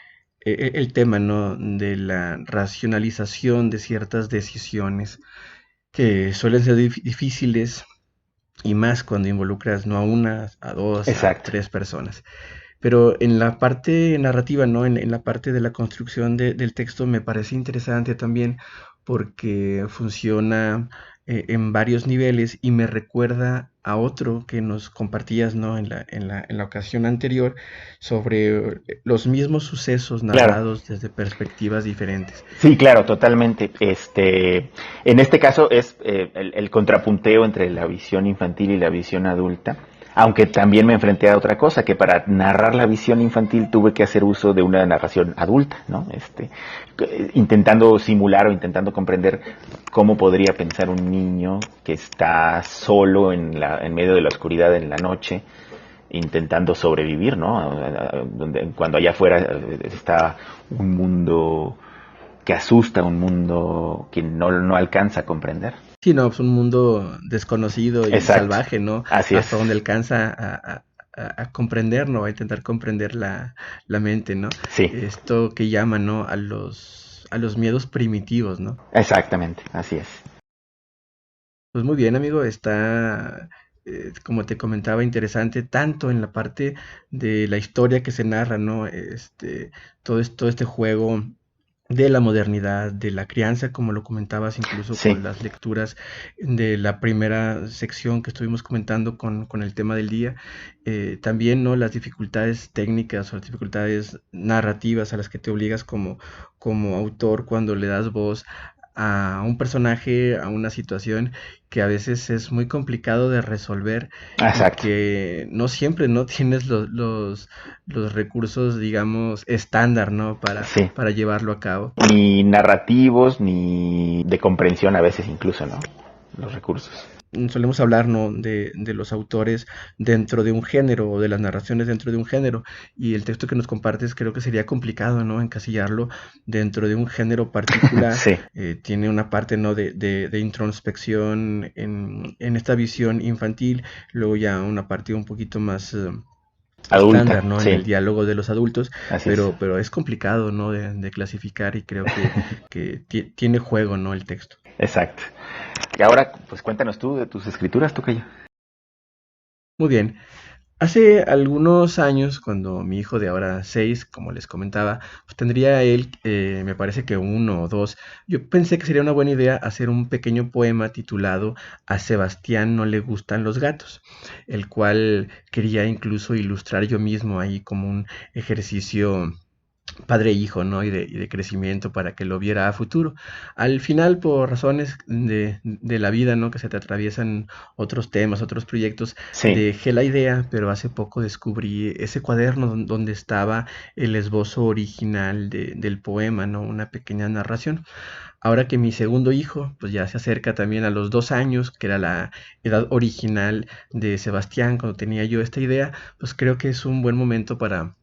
tema, ¿no? De la racionalización de ciertas decisiones que suelen ser difíciles y más cuando involucras no a una, a dos, a Exacto. tres personas. Pero en la parte narrativa, ¿no? En la parte de la construcción del texto me parece interesante también porque funciona en varios niveles y me recuerda a otro que nos compartías, ¿no? En la ocasión anterior sobre los mismos sucesos Claro. narrados desde perspectivas diferentes. Sí, claro, totalmente. En este caso es el contrapunteo entre la visión infantil y la visión adulta, aunque también me enfrenté a otra cosa, que para narrar la visión infantil tuve que hacer uso de una narración adulta, ¿no? Intentando simular o intentando comprender cómo podría pensar un niño que está solo en medio de la oscuridad en la noche, intentando sobrevivir, ¿no? Cuando allá afuera está un mundo que asusta, un mundo que no alcanza a comprender. Sí, no, es un mundo desconocido y Exacto, salvaje, ¿no? así es. Hasta donde alcanza a comprender, ¿no? A intentar comprender la mente, ¿no? Sí, Esto que llaman, ¿no? A los miedos primitivos, ¿no? exactamente, así es. Pues muy bien, amigo, está, como te comentaba, interesante tanto en la parte de la historia que se narra, ¿no? Todo este juego de la modernidad, de la crianza, como lo comentabas incluso Sí, con las lecturas de la primera sección que estuvimos comentando con el tema del día. También, ¿no? Las dificultades técnicas o las dificultades narrativas a las que te obligas como autor cuando le das voz a un personaje, a una situación que a veces es muy complicado de resolver y exacto. que no siempre no tienes los recursos, digamos, estándar, ¿no? Sí. Para llevarlo a cabo. Ni narrativos, ni de comprensión a veces incluso, ¿no? Los recursos. Solemos hablar, ¿no? De los autores dentro de un género o de las narraciones dentro de un género y el texto que nos compartes creo que sería complicado, ¿no? Encasillarlo dentro de un género particular. Sí, Tiene una parte, ¿no? De introspección en esta visión infantil, luego ya una parte un poquito más adulta, estándar, ¿no? En sí, el diálogo de los adultos, así es. pero es complicado, ¿no? De clasificar y creo que tiene juego, ¿no? El texto. Exacto. Y ahora, pues cuéntanos tú de tus escrituras, Tocayo. Muy bien. Hace algunos años, cuando mi hijo de ahora 6, como les comentaba, pues tendría él, me parece que uno o dos, yo pensé que sería una buena idea hacer un pequeño poema titulado A Sebastián no le gustan los gatos, el cual quería incluso ilustrar yo mismo ahí como un ejercicio padre e hijo, ¿no? Y de crecimiento para que lo viera a futuro. Al final, por razones de la vida, ¿no? Que se te atraviesan otros temas, otros proyectos, Sí, dejé la idea, pero hace poco descubrí ese cuaderno donde estaba el esbozo original del poema, ¿no? Una pequeña narración. Ahora que mi segundo hijo, pues ya se acerca también a los 2 años, que era la edad original de Sebastián cuando tenía yo esta idea, pues creo que es un buen momento para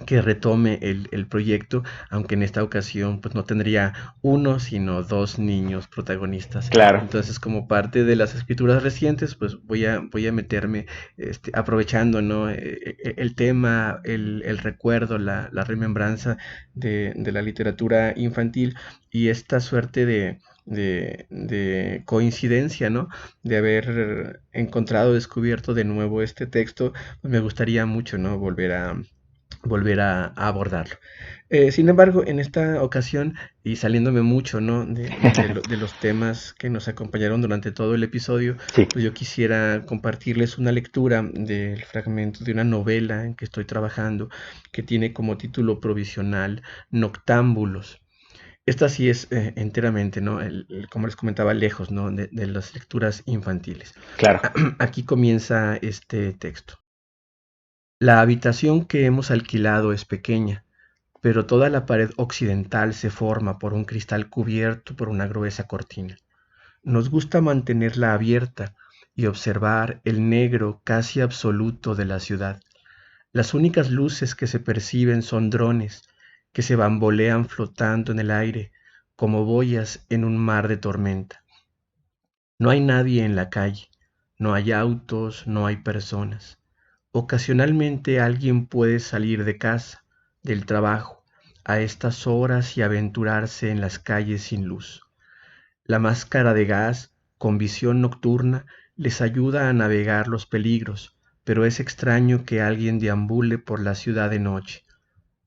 que retome el proyecto, aunque en esta ocasión pues no tendría uno, sino dos niños protagonistas. claro, Entonces, como parte de las escrituras recientes, pues voy a meterme, aprovechando, ¿no? El tema, el recuerdo, la remembranza de la literatura infantil y esta suerte de coincidencia, ¿no? De haber encontrado, descubierto de nuevo este texto, pues me gustaría mucho, ¿no? Volver a abordarlo. Sin embargo, en esta ocasión, y saliéndome mucho, ¿no? De los temas que nos acompañaron durante todo el episodio, sí, pues yo quisiera compartirles una lectura del fragmento de una novela en que estoy trabajando, que tiene como título provisional Noctámbulos. Esta sí es enteramente, ¿no? Como les comentaba, lejos, ¿no? De las lecturas infantiles. claro. Aquí comienza este texto. La habitación que hemos alquilado es pequeña, pero toda la pared occidental se forma por un cristal cubierto por una gruesa cortina. Nos gusta mantenerla abierta y observar el negro casi absoluto de la ciudad. Las únicas luces que se perciben son drones, que se bambolean flotando en el aire como boyas en un mar de tormenta. No hay nadie en la calle, no hay autos, no hay personas. Ocasionalmente alguien puede salir de casa, del trabajo, a estas horas y aventurarse en las calles sin luz. La máscara de gas, con visión nocturna, les ayuda a navegar los peligros, pero es extraño que alguien deambule por la ciudad de noche.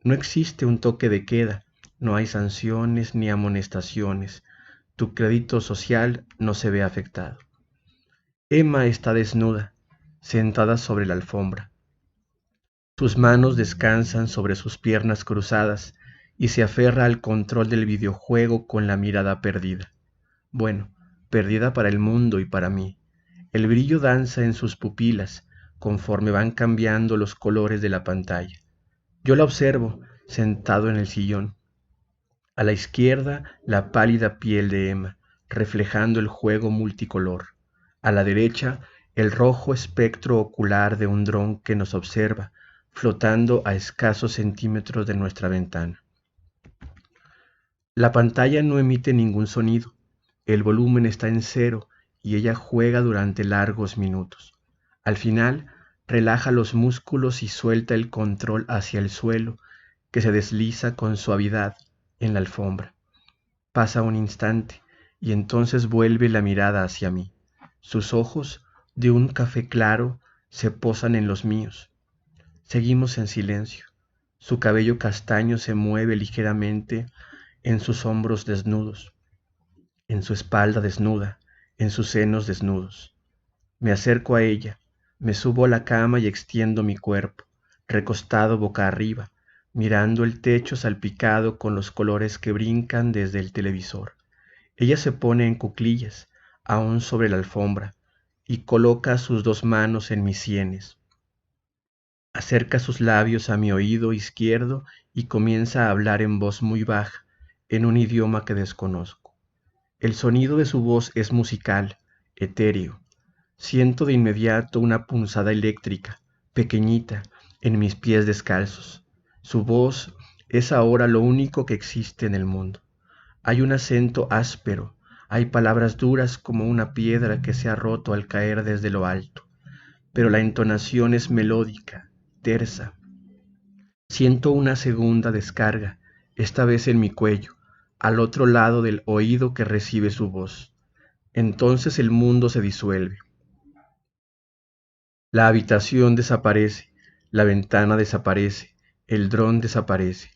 No existe un toque de queda, no hay sanciones ni amonestaciones. Tu crédito social no se ve afectado. Emma está desnuda, sentada sobre la alfombra. Sus manos descansan sobre sus piernas cruzadas y se aferra al control del videojuego con la mirada perdida. Bueno, perdida para el mundo y para mí. El brillo danza en sus pupilas conforme van cambiando los colores de la pantalla. Yo la observo, sentado en el sillón. A la izquierda, la pálida piel de Emma, reflejando el juego multicolor. A la derecha, el rojo espectro ocular de un dron que nos observa, flotando a escasos centímetros de nuestra ventana. La pantalla no emite ningún sonido. El volumen está en cero y ella juega durante largos minutos. Al final, relaja los músculos y suelta el control hacia el suelo, que se desliza con suavidad en la alfombra. Pasa un instante y entonces vuelve la mirada hacia mí. Sus ojos, de un café claro, se posan en los míos. Seguimos en silencio. Su cabello castaño se mueve ligeramente en sus hombros desnudos, en su espalda desnuda, en sus senos desnudos. Me acerco a ella, me subo a la cama y extiendo mi cuerpo, recostado boca arriba, mirando el techo salpicado con los colores que brincan desde el televisor. Ella se pone en cuclillas, aún sobre la alfombra, y coloca sus dos manos en mis sienes. Acerca sus labios a mi oído izquierdo y comienza a hablar en voz muy baja, en un idioma que desconozco. El sonido de su voz es musical, etéreo. Siento de inmediato una punzada eléctrica, pequeñita, en mis pies descalzos. Su voz es ahora lo único que existe en el mundo. Hay un acento áspero, hay palabras duras como una piedra que se ha roto al caer desde lo alto, pero la entonación es melódica, tersa. Siento una segunda descarga, esta vez en mi cuello, al otro lado del oído que recibe su voz. Entonces el mundo se disuelve. La habitación desaparece, la ventana desaparece, el dron desaparece.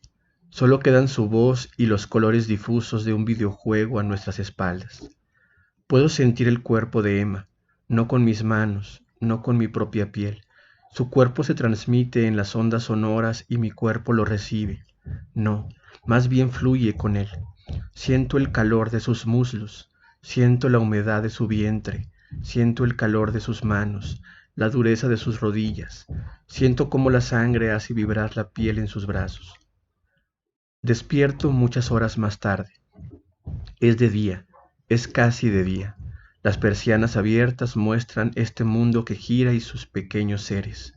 Solo quedan su voz y los colores difusos de un videojuego a nuestras espaldas. Puedo sentir el cuerpo de Emma, no con mis manos, no con mi propia piel. Su cuerpo se transmite en las ondas sonoras y mi cuerpo lo recibe. No, más bien fluye con él. Siento el calor de sus muslos, siento la humedad de su vientre, siento el calor de sus manos, la dureza de sus rodillas, siento cómo la sangre hace vibrar la piel en sus brazos. Despierto muchas horas más tarde. Es de día, es casi de día. Las persianas abiertas muestran este mundo que gira y sus pequeños seres.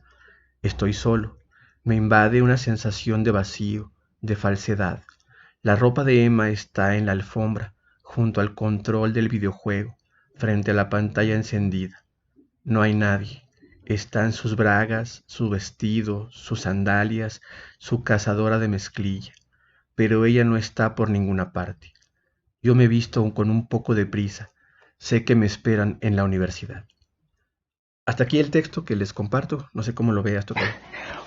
Estoy solo, me invade una sensación de vacío, de falsedad. La ropa de Emma está en la alfombra, junto al control del videojuego, frente a la pantalla encendida. No hay nadie. Están sus bragas, su vestido, sus sandalias, su cazadora de mezclilla. Pero ella no está por ninguna parte. Yo me visto con un poco de prisa. Sé que me esperan en la universidad. Hasta aquí el texto que les comparto. No sé cómo lo veas tú.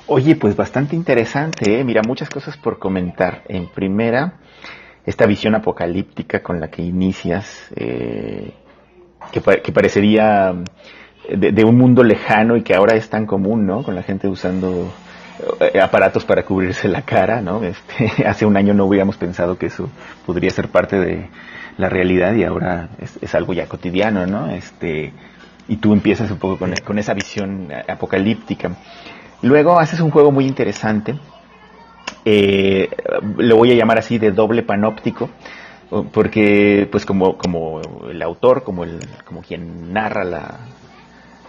Oye, pues bastante interesante, ¿eh? Mira, muchas cosas por comentar. En primera, esta visión apocalíptica con la que inicias, que parecería de un mundo lejano y que ahora es tan común, ¿no? Con la gente usando aparatos para cubrirse la cara, ¿no? Hace un año no hubiéramos pensado que eso podría ser parte de la realidad y ahora es algo ya cotidiano, ¿no? Y tú empiezas un poco con esa visión apocalíptica. Luego haces un juego muy interesante, lo voy a llamar así de doble panóptico, porque pues como el autor, como quien narra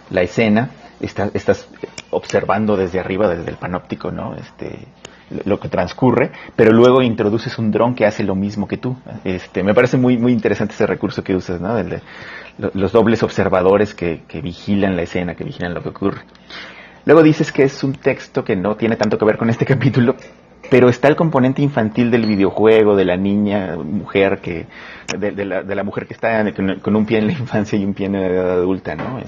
la escena, estás observando desde arriba, desde el panóptico, ¿no? lo que transcurre, pero luego introduces un dron que hace lo mismo que tú. Me parece muy, muy interesante ese recurso que usas, ¿no? Los dobles observadores que vigilan la escena, que vigilan lo que ocurre. Luego dices que es un texto que no tiene tanto que ver con este capítulo, pero está el componente infantil del videojuego, de la niña, mujer, de la mujer que está con un pie en la infancia y un pie en la edad adulta, ¿no?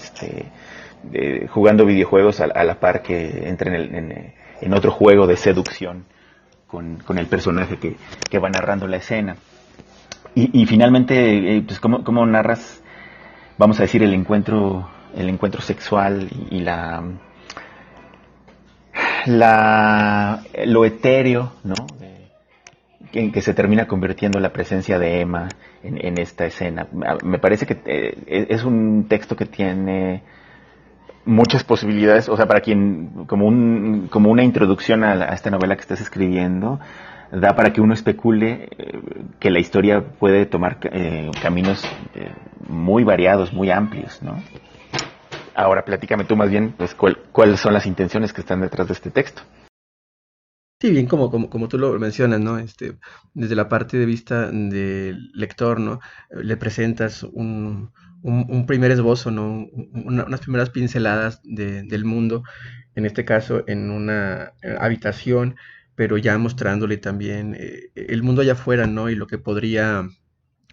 Jugando videojuegos a la par que entra en otro juego de seducción con el personaje que va narrando la escena. Y finalmente, pues, ¿cómo narras, vamos a decir, el encuentro sexual y lo etéreo, ¿no? En que se termina convirtiendo la presencia de Emma en esta escena? Me parece que es un texto que tiene muchas posibilidades, o sea, para quien, como una introducción a esta novela que estás escribiendo, da para que uno especule que la historia puede tomar caminos muy variados, muy amplios, ¿no? Ahora platícame tú más bien, pues, cuáles son las intenciones que están detrás de este texto. Sí, bien, como tú lo mencionas, ¿no? Desde la parte de vista del lector, ¿no? Le presentas un primer esbozo, ¿no? Unas primeras pinceladas del mundo, en este caso en una habitación, pero ya mostrándole también el mundo allá afuera, ¿no? Y lo que podría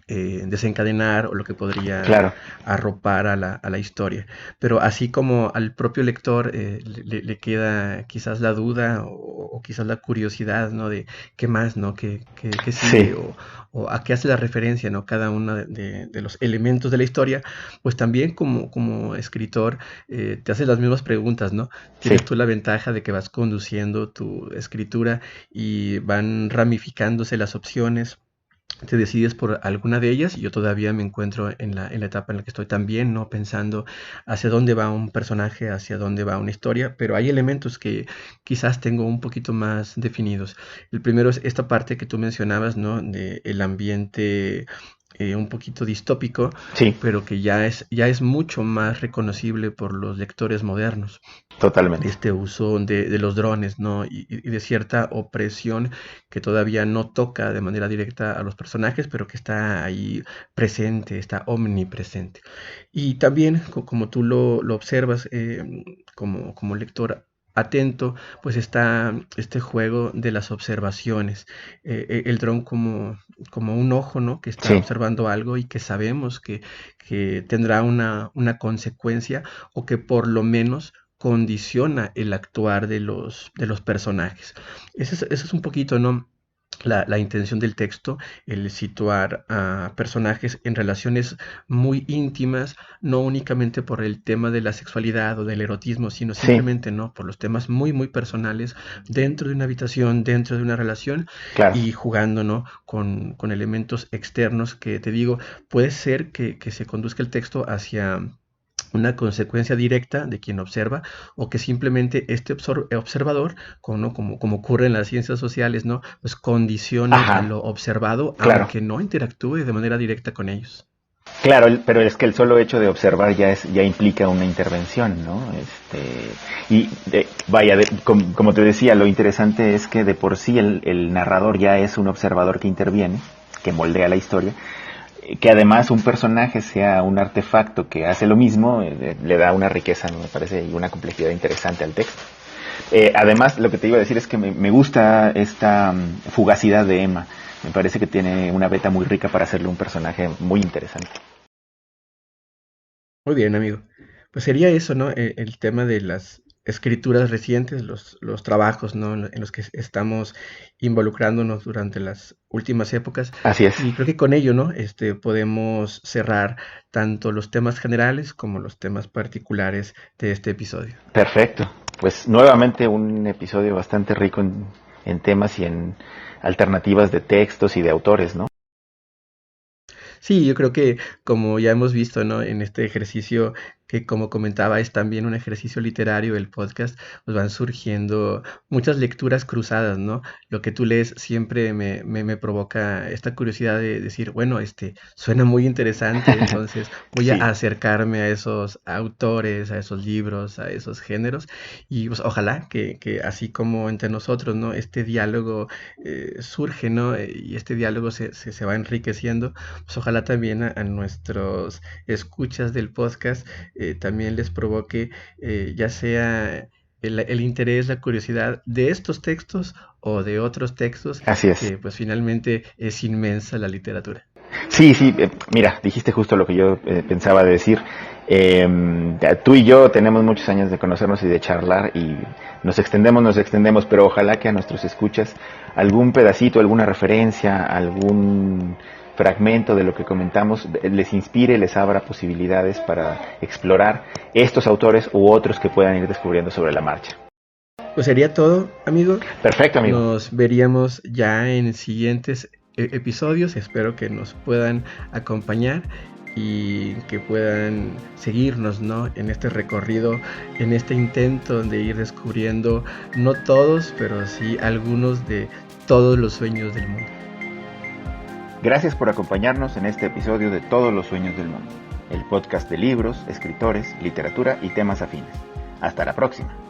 desencadenar o lo que podría Claro. arropar a la historia. Pero así como al propio lector le queda quizás la duda o quizás la curiosidad, ¿no? De qué más, ¿no? ¿Qué sigue? Sí. O a qué hace la referencia, ¿no? Cada uno de los elementos de la historia, pues también como escritor te haces las mismas preguntas, ¿no? Tienes Sí. tú la ventaja de que vas conduciendo tu escritura y van ramificándose las opciones. Te decides por alguna de ellas y yo todavía me encuentro en la etapa en la que estoy también, ¿no? Pensando hacia dónde va un personaje, hacia dónde va una historia, pero hay elementos que quizás tengo un poquito más definidos. El primero es esta parte que tú mencionabas, ¿no? De el ambiente un poquito distópico, Sí, pero que ya es mucho más reconocible por los lectores modernos. totalmente. Este uso de los drones, ¿no? Y de cierta opresión que todavía no toca de manera directa a los personajes, pero que está ahí presente, está omnipresente. Y también, como tú lo observas, como lector atento, pues está este juego de las observaciones. El dron como un ojo, ¿no? Que está Sí, observando algo y que sabemos que tendrá una consecuencia o que por lo menos condiciona el actuar de los personajes. Ese es un poquito, ¿no? La intención del texto, el situar a personajes en relaciones muy íntimas, no únicamente por el tema de la sexualidad o del erotismo, sino sí, simplemente, ¿no? Por los temas muy, muy personales dentro de una habitación, dentro de una relación claro. y jugando, ¿no? Con elementos externos que te digo, puede ser que se conduzca el texto hacia una consecuencia directa de quien observa o que simplemente este observador, como ocurre en las ciencias sociales, ¿no? Pues condicione a Ajá, lo observado, claro. aunque no interactúe de manera directa con ellos. Claro, pero es que el solo hecho de observar ya implica una intervención, ¿no? Vaya, como te decía, lo interesante es que de por sí el narrador ya es un observador que interviene, que moldea la historia, que además un personaje sea un artefacto que hace lo mismo, le da una riqueza, ¿no? Me parece, y una complejidad interesante al texto. Además, lo que te iba a decir es que me gusta esta fugacidad de Emma. Me parece que tiene una beta muy rica para hacerle un personaje muy interesante. Muy bien, amigo. Pues sería eso, ¿no? El tema de las escrituras recientes, los trabajos, ¿no? En los que estamos involucrándonos durante las últimas épocas. Así es. Y creo que con ello, ¿no? Podemos cerrar tanto los temas generales como los temas particulares de este episodio. Perfecto. Pues nuevamente un episodio bastante rico en temas y en alternativas de textos y de autores, ¿no? Sí, yo creo que como ya hemos visto, ¿no? En este ejercicio que como comentaba es también un ejercicio literario el podcast, pues van surgiendo muchas lecturas cruzadas, ¿no? Lo que tú lees siempre me provoca esta curiosidad de decir, bueno, suena muy interesante, entonces voy a Sí, acercarme a esos autores, a esos libros, a esos géneros, y pues ojalá que así como entre nosotros, ¿no? Este diálogo surge, ¿no? Y este diálogo se va enriqueciendo, pues ojalá también a nuestros escuchas del podcast también les provoque ya sea el interés, la curiosidad de estos textos o de otros textos, así es. que pues finalmente es inmensa la literatura. Sí, sí, mira, dijiste justo lo que yo pensaba decir. Tú y yo tenemos muchos años de conocernos y de charlar y nos extendemos, pero ojalá que a nuestros escuchas algún pedacito, alguna referencia, algún fragmento de lo que comentamos les inspire, les abra posibilidades para explorar estos autores u otros que puedan ir descubriendo sobre la marcha. Pues sería todo, amigo. Perfecto, amigo. Nos veríamos ya en siguientes episodios. Espero que nos puedan acompañar y que puedan seguirnos, ¿no? En este recorrido, en este intento de ir descubriendo, no todos, pero sí algunos de todos los sueños del mundo. Gracias por acompañarnos en este episodio de Todos los Sueños del Mundo, el podcast de libros, escritores, literatura y temas afines. Hasta la próxima.